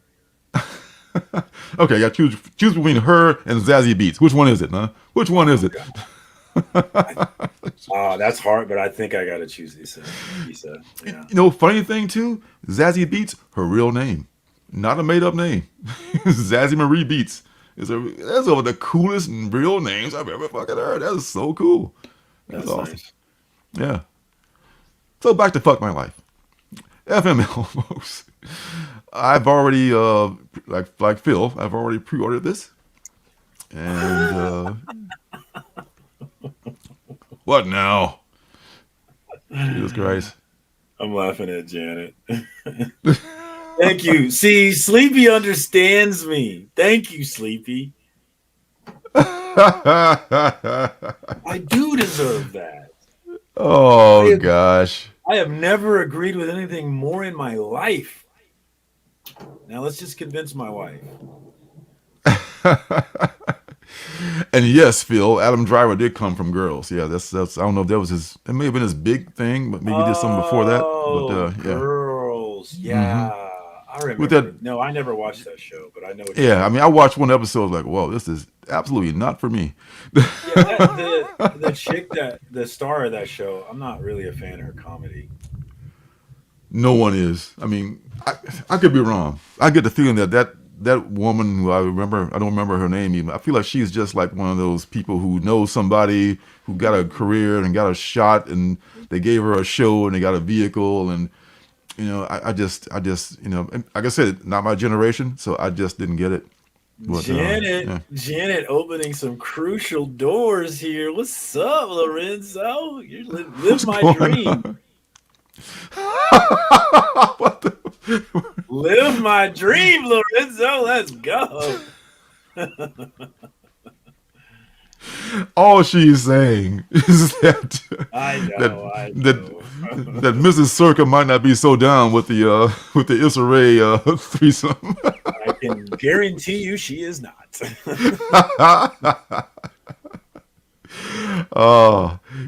Okay, I choose between her and Zazie Beetz. Which one is it, huh? Which one is it? That's hard, but I think I gotta choose Issa. Yeah. Funny thing too, Zazie Beetz, her real name, not a made-up name. Zazie Marie Beetz that's one of the coolest real names I've ever fucking heard. That is so cool. That's awesome. Nice. Yeah. So back to Fuck My Life. FML, folks. I've already, like Phil, I've already pre-ordered this, and. What now? Jesus Christ. I'm laughing at Janet. Thank you. See, Sleepy understands me. Thank you, Sleepy. I do deserve that. Oh, gosh. I have never agreed with anything more in my life. Now let's just convince my wife. And yes, Phil, Adam Driver did come from Girls. Yeah, that's. I don't know if that was his. It may have been his big thing, but maybe he did something before that. But yeah, Girls. Yeah, I remember. With that, no, I never watched that show, but I know. What yeah, I mean, I watched one episode. Like, whoa, this is absolutely not for me. The chick the star of that show, I'm not really a fan of her comedy. No one is. I mean, I could be wrong. I get the feeling that woman who I don't remember her name even. I feel like she's just like one of those people who knows somebody who got a career and got a shot, and they gave her a show and they got a vehicle, and I just like I said, not my generation, so I just didn't get it. But, Janet opening some crucial doors here. What's up, Lorenzo? You live my dream. Live my dream, Lorenzo. Let's go. All she's saying is that I know. that Mrs. Surcam might not be so down with the Issa Rae threesome. I can guarantee you she is not.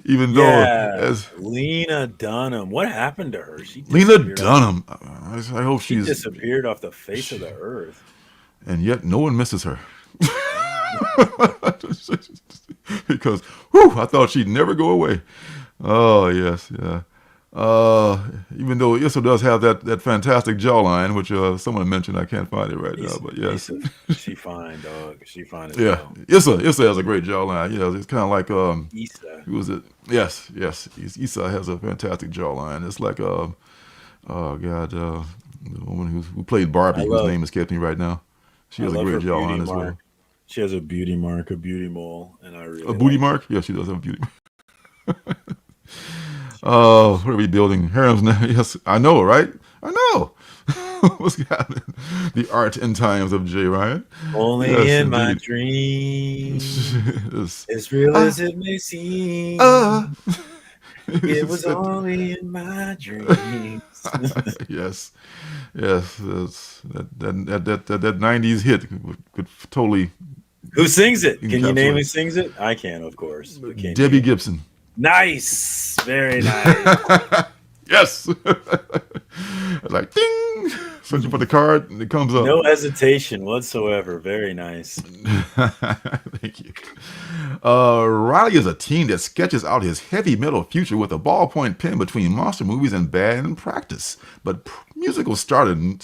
Even though as Lena Dunham, what happened to her? Lena Dunham. I hope she disappeared off the face of the earth, and yet no one misses her. Because I thought she'd never go away. Oh yes, yeah. Even though Issa does have that fantastic jawline, which someone mentioned, I can't find it right now, but yes, she fine, dog. She fine as well. Issa has a great jawline. Yeah, it's kind of like Issa. Who was it? Yes. Issa has a fantastic jawline. It's like the woman who played Barbie, whose name escapes me right now. She has a great jawline as well. She has a beauty mark, a beauty mole, and I really a booty mark. Yeah, she does have a beauty mark. What are we building? Harems now. Yes, I know, right? I know. What's happening? The art and times of Jay Ryan. Only in my dreams. As real as it may seem. It was only in my dreams. Yes. That 90s hit could totally. Who sings it? Can you name who sings it? I can, of course. Debbie Gibson. Nice. Very nice. Yes. Like ding. Searching for the card and it comes up. No hesitation whatsoever. Very nice. Thank you. Riley is a teen that sketches out his heavy metal future with a ballpoint pen between monster movies and band and practice. But musical stardom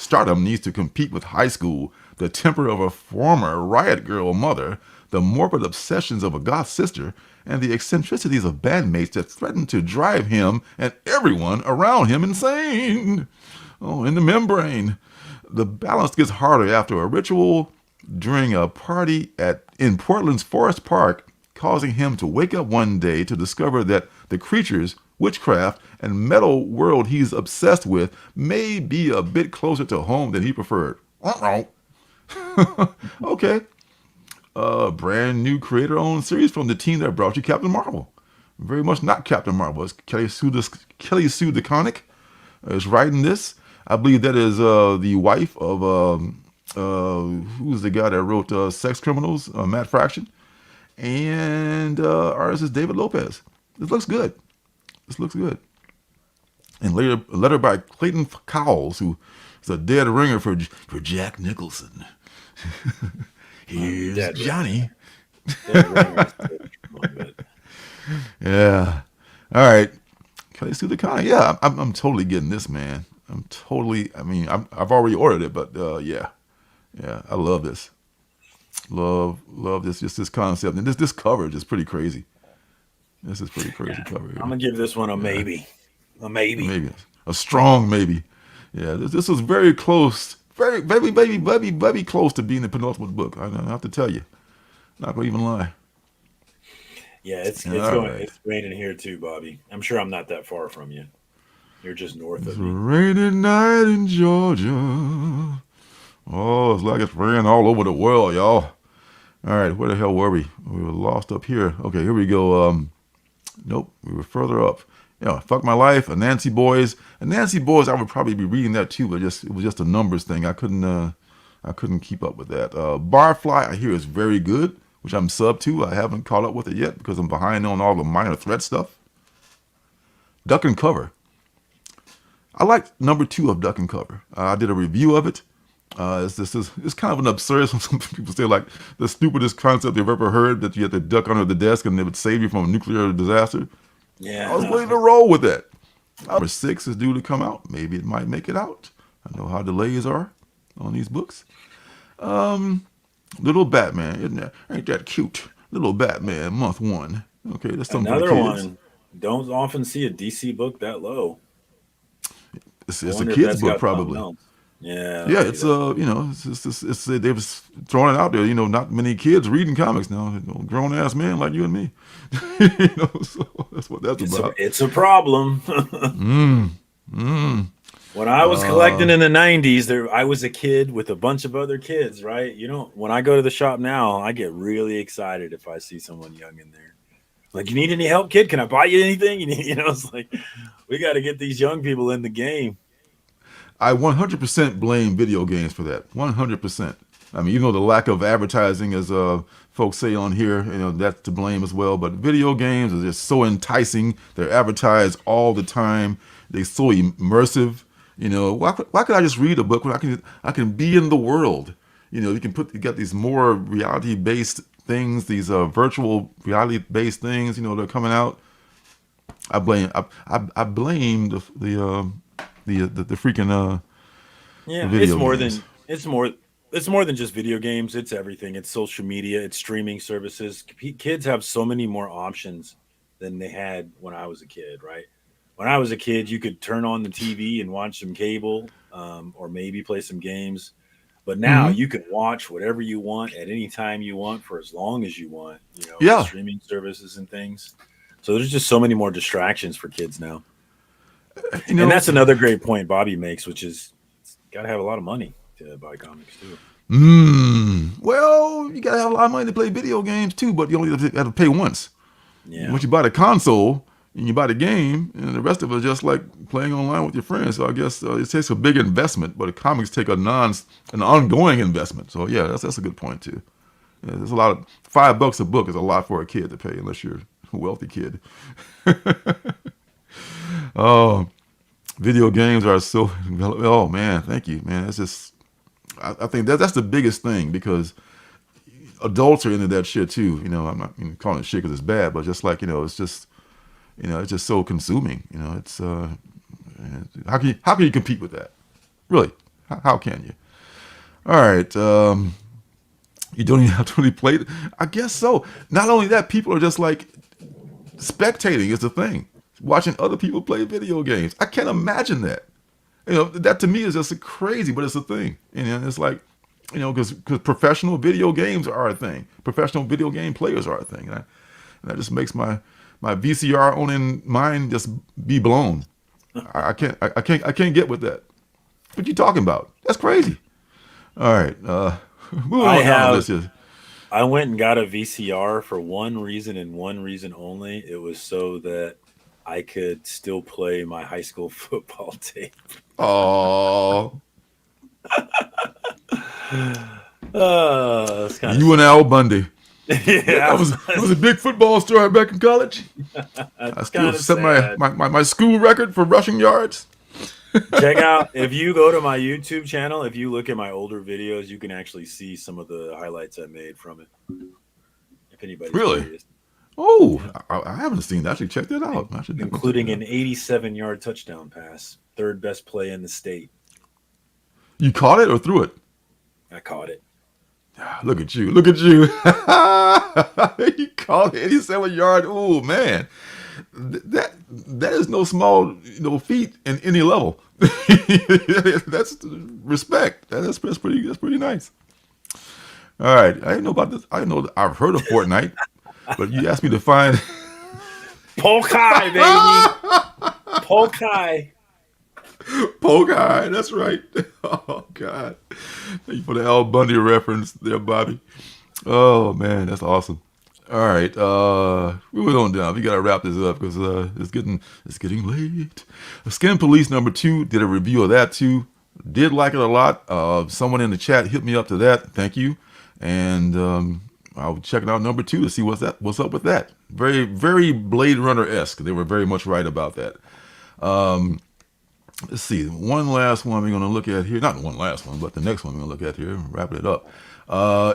needs to compete with high school, the temper of a former riot girl mother, the morbid obsessions of a goth sister, and the eccentricities of bandmates that threaten to drive him and everyone around him insane. In the membrane. The balance gets harder after a ritual during a party in Portland's Forest Park, causing him to wake up one day to discover that the creatures, witchcraft, and metal world he's obsessed with may be a bit closer to home than he preferred. Okay. Brand new creator-owned series from the team that brought you Captain Marvel. Very much not Captain Marvel. It's Kelly Sue DeConnick is writing this. I believe that is the wife of who's the guy that wrote Sex Criminals, Matt Fraction, and artist is David Lopez. This looks good. And later, a letter by Clayton Cowles, who is a dead ringer for Jack Nicholson. Here's Johnny. Yeah. All right. Kelly Sue DeConnick. Yeah, I'm totally getting this, man. I've already ordered it, but yeah, I love this. Love this, just this concept, and this coverage is pretty crazy. This is pretty crazy cover here. I'm gonna give this one a maybe, a strong maybe. Yeah, this was very close, very close to being the penultimate book. I have to tell you, not gonna even lie. Yeah, it's raining here too, Bobby. I'm sure I'm not that far from you. You're just north of me. It's a rainy night in Georgia. Oh, it's like it's raining all over the world, y'all. All right, where the hell were we? We were lost up here. Okay, here we go. Nope, we were further up. Fuck My Life, A Nancy Boys. A Nancy Boys, I would probably be reading that too, but it was just a numbers thing. I couldn't keep up with that. Barfly, I hear is very good. which I'm sub to. I haven't caught up with it yet because I'm behind on all the minor threat stuff. Duck and Cover. I like number 2 of Duck and Cover. I did a review of it. It's kind of an absurd. Some people say like the stupidest concept they've ever heard, that you had to duck under the desk and they would save you from a nuclear disaster. Yeah, I was willing to roll with that. Number 6 is due to come out. Maybe it might make it out. I know how delays are on these books. Little Batman, isn't that? Ain't that cute? Little Batman, month 1. Okay, that's something another for the kids. one. Don't often see a DC book that low. It's a kid's book, probably. Yeah. Yeah, it's it's they was throwing it out there. Not many kids reading comics now. Grown ass men like you and me. So that's what that's about. It's a problem. When I was collecting in the 90s, I was a kid with a bunch of other kids, right? When I go to the shop now, I get really excited if I see someone young in there. Like, you need any help, kid? Can I buy you anything? It's like, we got to get these young people in the game. I 100% blame video games for that. 100%. I mean, the lack of advertising, as folks say on here, that's to blame as well. But video games are just so enticing. They're advertised all the time. They're so immersive. Why could I just read a book when I can be in the world? You got these more reality-based things, these virtual reality-based things, that are coming out. I blame the freaking video games. It's more than just video games. It's everything. It's social media. It's streaming services. Kids have so many more options than they had when I was a kid, right? When I was a kid, you could turn on the TV and watch some cable, or maybe play some games. But now you can watch whatever you want at any time you want for as long as you want. Streaming services and things. So there's just so many more distractions for kids now. And that's another great point Bobby makes, which is got to have a lot of money to buy comics too. Well, you got to have a lot of money to play video games too, but you only have to pay once. Yeah. Once you buy the console and you buy the game, and the rest of it is just like playing online with your friends. So I guess it takes a big investment, but the comics take an ongoing investment. So yeah, that's a good point too. Yeah, there's a lot of $5 a book is a lot for a kid to pay unless you're a wealthy kid. Oh, video games are so. Oh man, thank you, man. It's just, I think that's the biggest thing, because adults are into that shit too. I'm not calling it shit because it's bad, but just like it's just, it's just so consuming. It's how can you compete with that? Really, how can you? All right, you don't even have to really play it. I guess so. Not only that, people are just like spectating is the thing. Watching other people play video games. I can't imagine that. That to me is just crazy, but it's a thing. It's like, because professional video games are a thing. Professional video game players are a thing. And that just makes my VCR owning mind just be blown. I can't get with that. What you talking about? That's crazy. All right. I went and got a VCR for one reason and one reason only. It was so that I could still play my high school football tape. Oh. You and Al Bundy. Yeah, it was a big football story back in college. I still set my school record for rushing yards. Check out, if you go to my YouTube channel, if you look at my older videos, you can actually see some of the highlights I made from it. If anybody's curious. Oh, I haven't seen that. Actually, check that out. Including an 87-yard touchdown pass, third best play in the state. You caught it or threw it? I caught it. Look at you. Look at you. You caught 87-yard. Oh, man. That is no small feat in any level. That's respect. That's pretty nice. All right. I didn't know about this. I didn't know. I've heard of Fortnite. But you asked me to find Polkai, baby. Polkai, that's right. Oh God. Thank you for the Al Bundy reference there, Bobby. Oh man, that's awesome. All right. We went on down. We gotta wrap this up because it's getting late. Skin Police #2 did a review of that too. Did like it a lot. Someone in the chat hit me up to that. Thank you. And I'll check it out number 2 to see what's up with that. Very, very Blade Runner-esque. They were very much right about that. Let's see. One last one we're going to look at here. Not one last one, but the next one we're going to look at here, wrapping it up,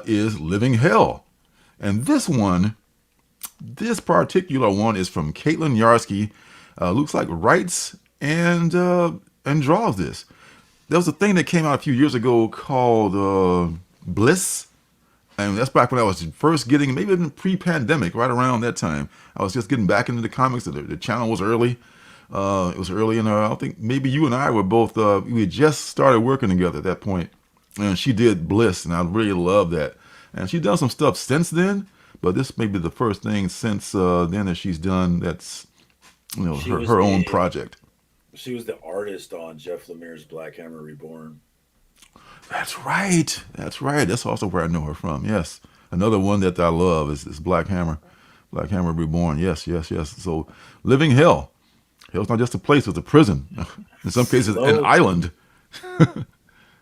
is Living Hell. And this particular one is from Caitlin Yarsky. Looks like writes and draws this. There was a thing that came out a few years ago called Bliss. And that's back when I was first getting, maybe even pre-pandemic, right around that time. I was just getting back into the comics. The channel was early. It was early, and I think maybe you and I were both, we had just started working together at that point. And she did Bliss, and I really loved that. And she's done some stuff since then, but this may be the first thing since then that she's done that's, her own project. She was the artist on Jeff Lemire's Black Hammer Reborn. That's right. That's also where I know her from. Yes. Another one that I love is Black Hammer. Black Hammer Reborn. Yes. So Living Hell. Hell's not just a place, it's a prison. In some cases, an island.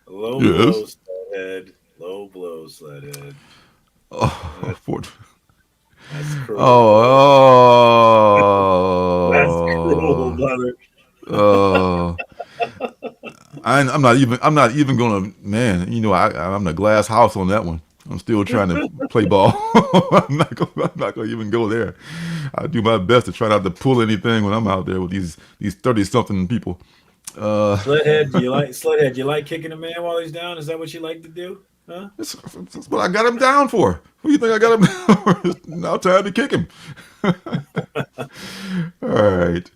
Low blow, Sledhead. Low blow, Sledhead. Oh, that's cruel. Oh. That's cruel, brother. I'm not even gonna, man. I'm the glass house on that one. I'm still trying to play ball. I'm not gonna even go there. I do my best to try not to pull anything when I'm out there with these 30-something people. Sledhead, do you like kicking a man while he's down? Is that what you like to do? Huh? That's what I got him down for. What do you think I got him down for? It's now time to kick him. All right.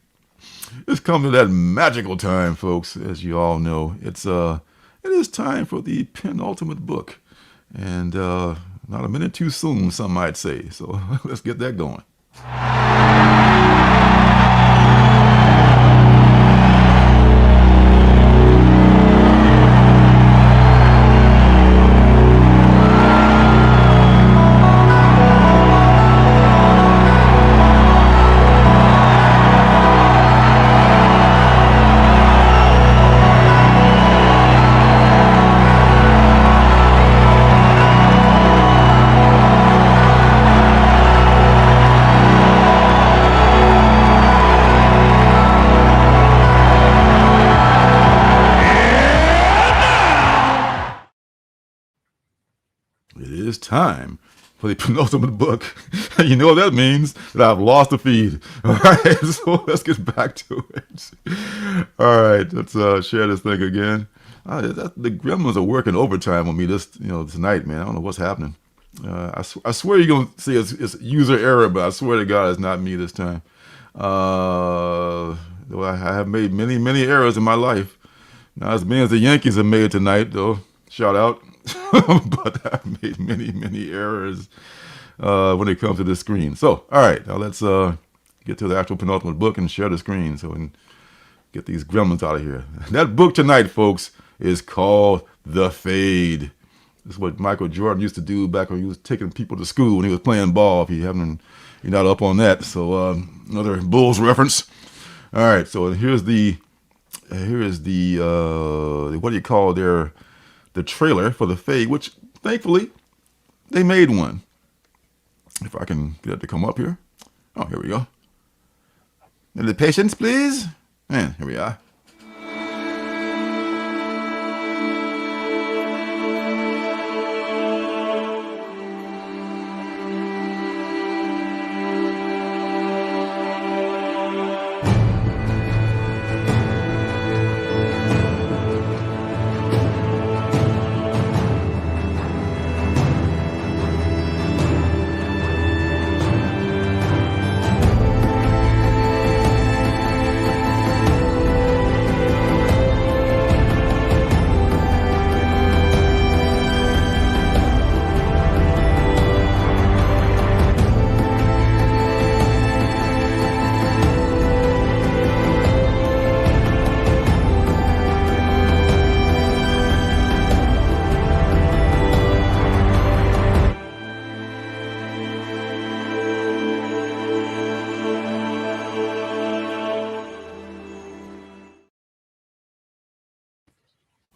It's come to that magical time, folks. As you all know, it is time for the penultimate book, and not a minute too soon, some might say. So let's get that going. Time for the penultimate book. You know what that means? That I've lost the feed. All right, so let's get back to it. All right, let's share this thing again. The gremlins are working overtime on me tonight, man. I don't know what's happening. I swear you're gonna see it's user error, but I swear to God it's not me this time. Though I have made many errors in my life. Not as many as the Yankees have made tonight, though. Shout out. But I've made many errors when it comes to this screen. So, all right, now let's get to the actual penultimate book and share the screen so we can get these gremlins out of here. That book tonight, folks, is called The Fade. This is what Michael Jordan used to do back when he was taking people to school when he was playing ball. If you're not up on that. So another Bulls reference. All right, so here is the what do you call the trailer for The Fade, which thankfully they made one. If I can get it to come up here. Oh, here we go. A little patience, please. And here we are.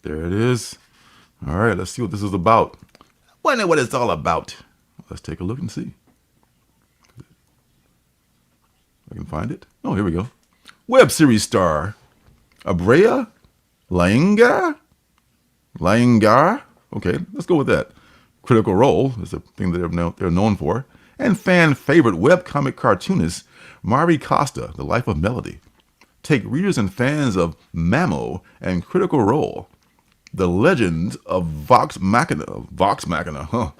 There it is. All right, let's see what this is about. Wonder what it's all about. let's take a look and see. I can find it. Oh, here we go. Web series star Abrea Laingar. Okay, let's go with that. Critical Role is a thing that they're known for. And fan favorite webcomic cartoonist Mari Costa, The Life of Melody. Take readers and fans of Mamo and Critical Role, the legends of Vox Machina,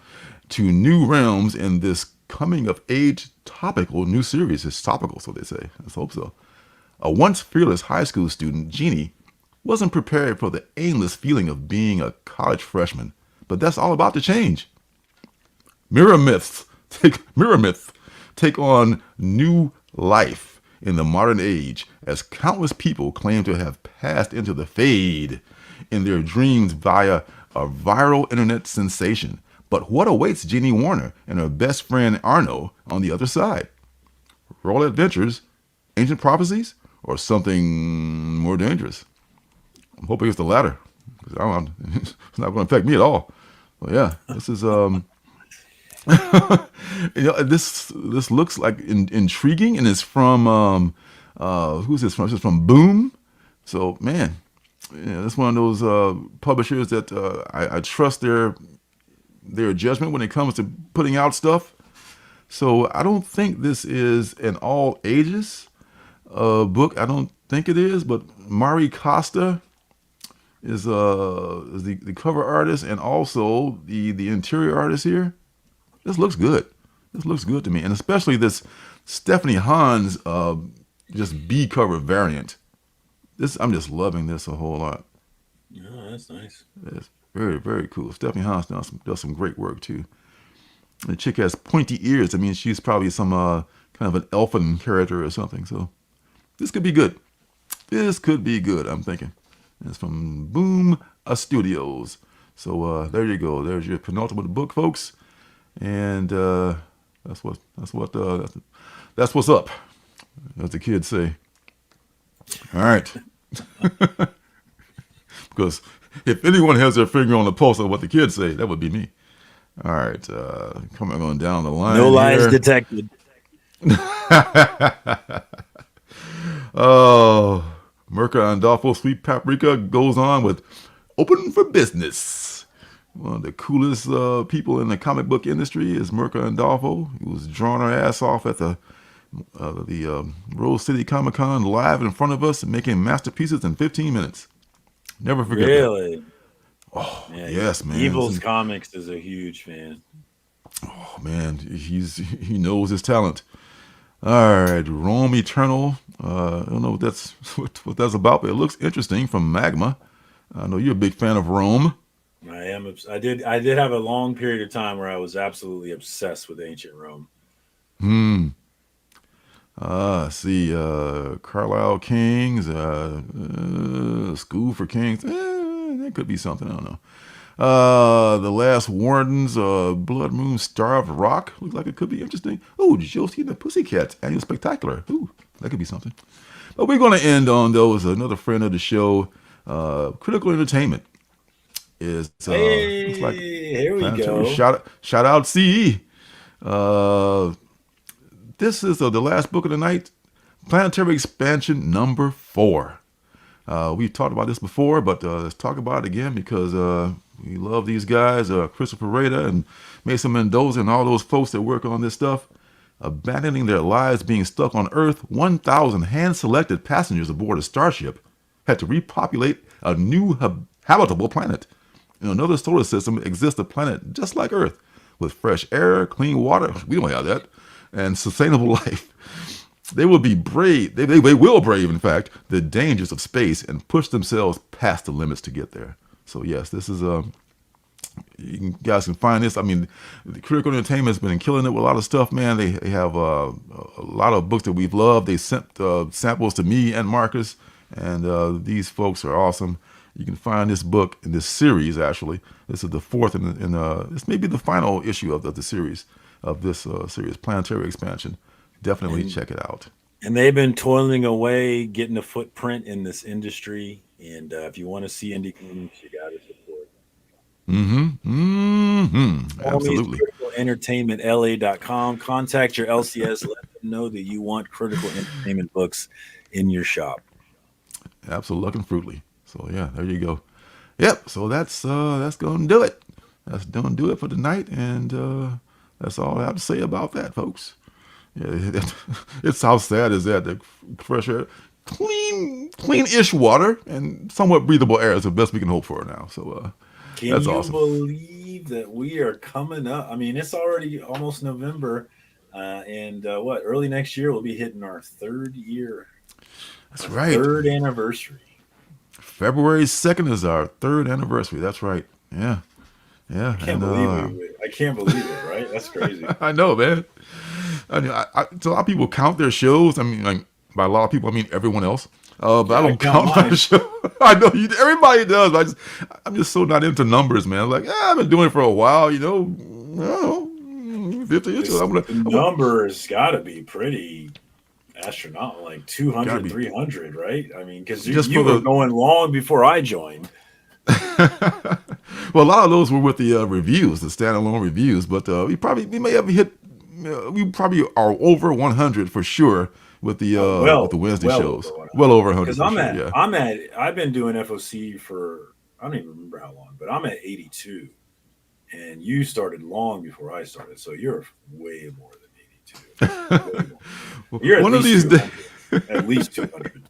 to new realms in this coming of age topical new series. It's topical, so they say. Let's hope so. A once fearless high school student, Jeannie, wasn't prepared for the aimless feeling of being a college freshman, but that's all about to change. Mirror myths take on new life in the modern age as countless people claim to have passed into the fade in their dreams via a viral internet sensation. But what awaits Jeannie Warner and her best friend Arno on the other side? Royal adventures, ancient prophecies, or something more dangerous? I'm hoping it's the latter. It's not going to affect me at all. Well, yeah, this is this looks like intriguing, and it's from who's this from? It's from Boom. So man, that's one of those publishers that I trust their judgment when it comes to putting out stuff. So I don't think this is an all ages book. I don't think it is, but Mari Costa is the cover artist and also the interior artist here. This looks good. This looks good to me, and especially this Stephanie Hahn's just B cover variant. I'm just loving this a whole lot. Oh, that's nice. It's very, very cool. Stephanie Hahn does some great work too. The chick has pointy ears. I mean, she's probably some kind of an elfin character or something. So this could be good. This could be good, I'm thinking. And it's from Boom Studios. So there you go. There's your penultimate book, folks. And that's what's up, as the kids say. All right. Because if anyone has their finger on the pulse of what the kids say, that would be me. All right. Coming on down the line. No lies detected. Oh, Mirka Andolfo Sweet Paprika goes on with Open for Business. One of the coolest people in the comic book industry is Mirka Andolfo, who was drawing her ass off at the Rose City Comic Con live in front of us and making masterpieces in 15 minutes. Never forget that. Really? Oh, yeah, yes, man. Evils Comics is a huge fan. Oh, man. He knows his talent. All right. Rome Eternal. I don't know what that's about, but it looks interesting, from Magma. I know you're a big fan of Rome. I am. I did have a long period of time where I was absolutely obsessed with ancient Rome. See, Carlisle Kings, School for Kings. That could be something. I don't know. The Last Wardens, Blood Moon, Starved Rock. Looks like it could be interesting. Oh, Josie and the Pussycats Annual Spectacular. Ooh, that could be something. But we're going to end on those. Another friend of the show, Critical Entertainment. Is looks like here we go. Shout out CE. This is the last book of the night, Planetary Expansion number 4. We've talked about this before, but let's talk about it again because we love these guys, Christopher Rada and Mesa Mendoza and all those folks that work on this stuff. Abandoning their lives being stuck on Earth, 1,000 hand-selected passengers aboard a starship had to repopulate a new habitable planet. In another solar system exists a planet just like Earth, with fresh air, clean water, we don't have that, and sustainable life. They will be brave, they will brave, in fact, the dangers of space and push themselves past the limits to get there. So yes, this is, you guys can find this. I mean, the Critical Entertainment has been killing it with a lot of stuff, man. They have a lot of books that we've loved. They sent samples to me and Marcus, and these folks are awesome. You can find this book in this series, actually. This is the 4th, and this may be the final issue of the series, of this series, Planetary Expansion. Definitely check it out. And they've been toiling away, getting a footprint in this industry. And if you want to see indie comics, you got to support. Absolutely. CriticalEntertainmentLA.com. Contact your LCS. Let them know that you want Critical Entertainment books in your shop. Absolutely, looking fruitly. So yeah, there you go. Yep. So that's gonna do it. That's gonna do it for tonight, and that's all I have to say about that, folks. Yeah, it's how sad is that the fresh air, clean-ish water, and somewhat breathable air is the best we can hope for now. So that's awesome. Can you believe that we are coming up? I mean, it's already almost November, and early next year we'll be hitting our 3rd year. That's right. 3rd anniversary. February 2nd is our 3rd anniversary. That's right. Yeah. I can't believe it, right? That's crazy. I know, man. I mean, so a lot of people count their shows. I mean, like, by a lot of people, I mean everyone else. But I don't count my show. I know everybody does. But I'm just so not into numbers, man. I'm like, I've been doing it for a while, I don't know, 50 years. The numbers got to be pretty astronomical, like 200, 300, right? I mean, because you were going long before I joined. Well, a lot of those were with the reviews, the standalone reviews, but we may have hit. We probably are over 100 for sure with the with the Wednesday shows. Well over 100. Because I've been doing FOC for I don't even remember how long, but I'm at 82, and you started long before I started, so you're way more than 82. You're one of these days, at least 200.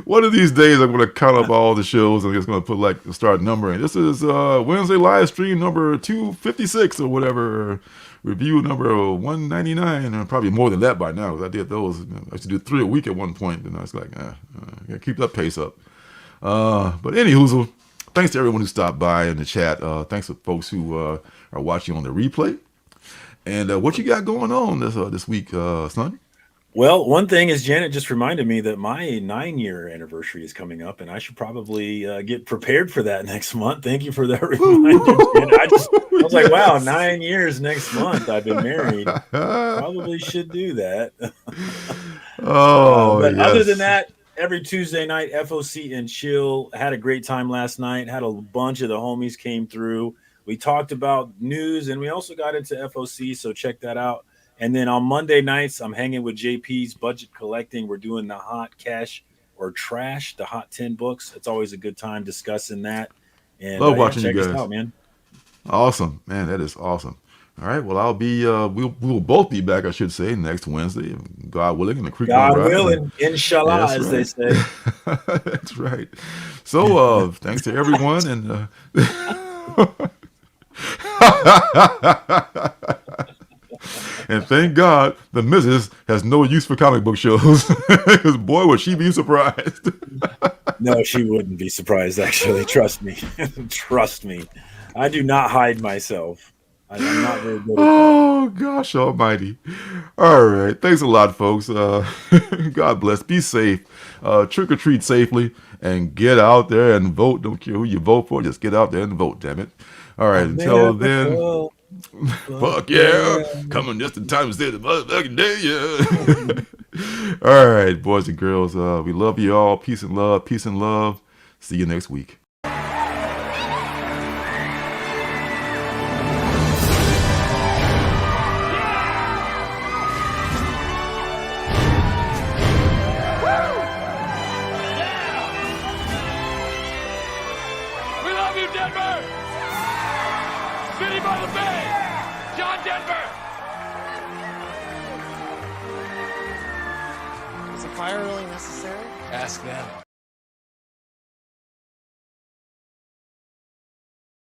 One of these days, I'm going to count up all the shows. I'm just going to put like the start numbering. This is Wednesday live stream number 256 or whatever. Review number 199, and probably more than that by now. Because I did those. I used to do 3 a week at one point, and I was like, gotta keep that pace up. But anywho, thanks to everyone who stopped by in the chat. Thanks to folks who are watching on the replay. And what you got going on this week, son? Well, one thing is Janet just reminded me that my 9-year anniversary is coming up, and I should probably get prepared for that next month. Thank you for that reminder, Janet. I was like, wow, 9 years next month. I've been married. Probably should do that. But yes. Other than that, every Tuesday night, FOC and chill. Had a great time last night. Had a bunch of the homies came through. We talked about news, and we also got into FOC, so check that out. And then on Monday nights, I'm hanging with JP's Budget Collecting. We're doing the Hot Cash or Trash, the Hot 10 books. It's always a good time discussing that. And love watching you guys. Check us out, man. Awesome, man. That is awesome. All right. Well, I'll be. We'll both be back, I should say, next Wednesday, God willing, in the creek. God willing, inshallah, as they say. That's right. So, thanks to everyone, and. And thank God the missus has no use for comic book shows, because boy, would she be surprised. No, she wouldn't be surprised, actually. Trust me. Trust me. I do not hide myself. I'm not very good at that. Gosh almighty. All right. Thanks a lot, folks. God bless. Be safe. Trick or treat safely, and get out there and vote. Don't care who you vote for. Just get out there and vote, damn it. All right. Until then. Fuck yeah. Coming just in time to say the motherfucking day, yeah. All right, boys and girls. We love you all. Peace and love. Peace and love. See you next week. Is a fire really necessary? Ask them.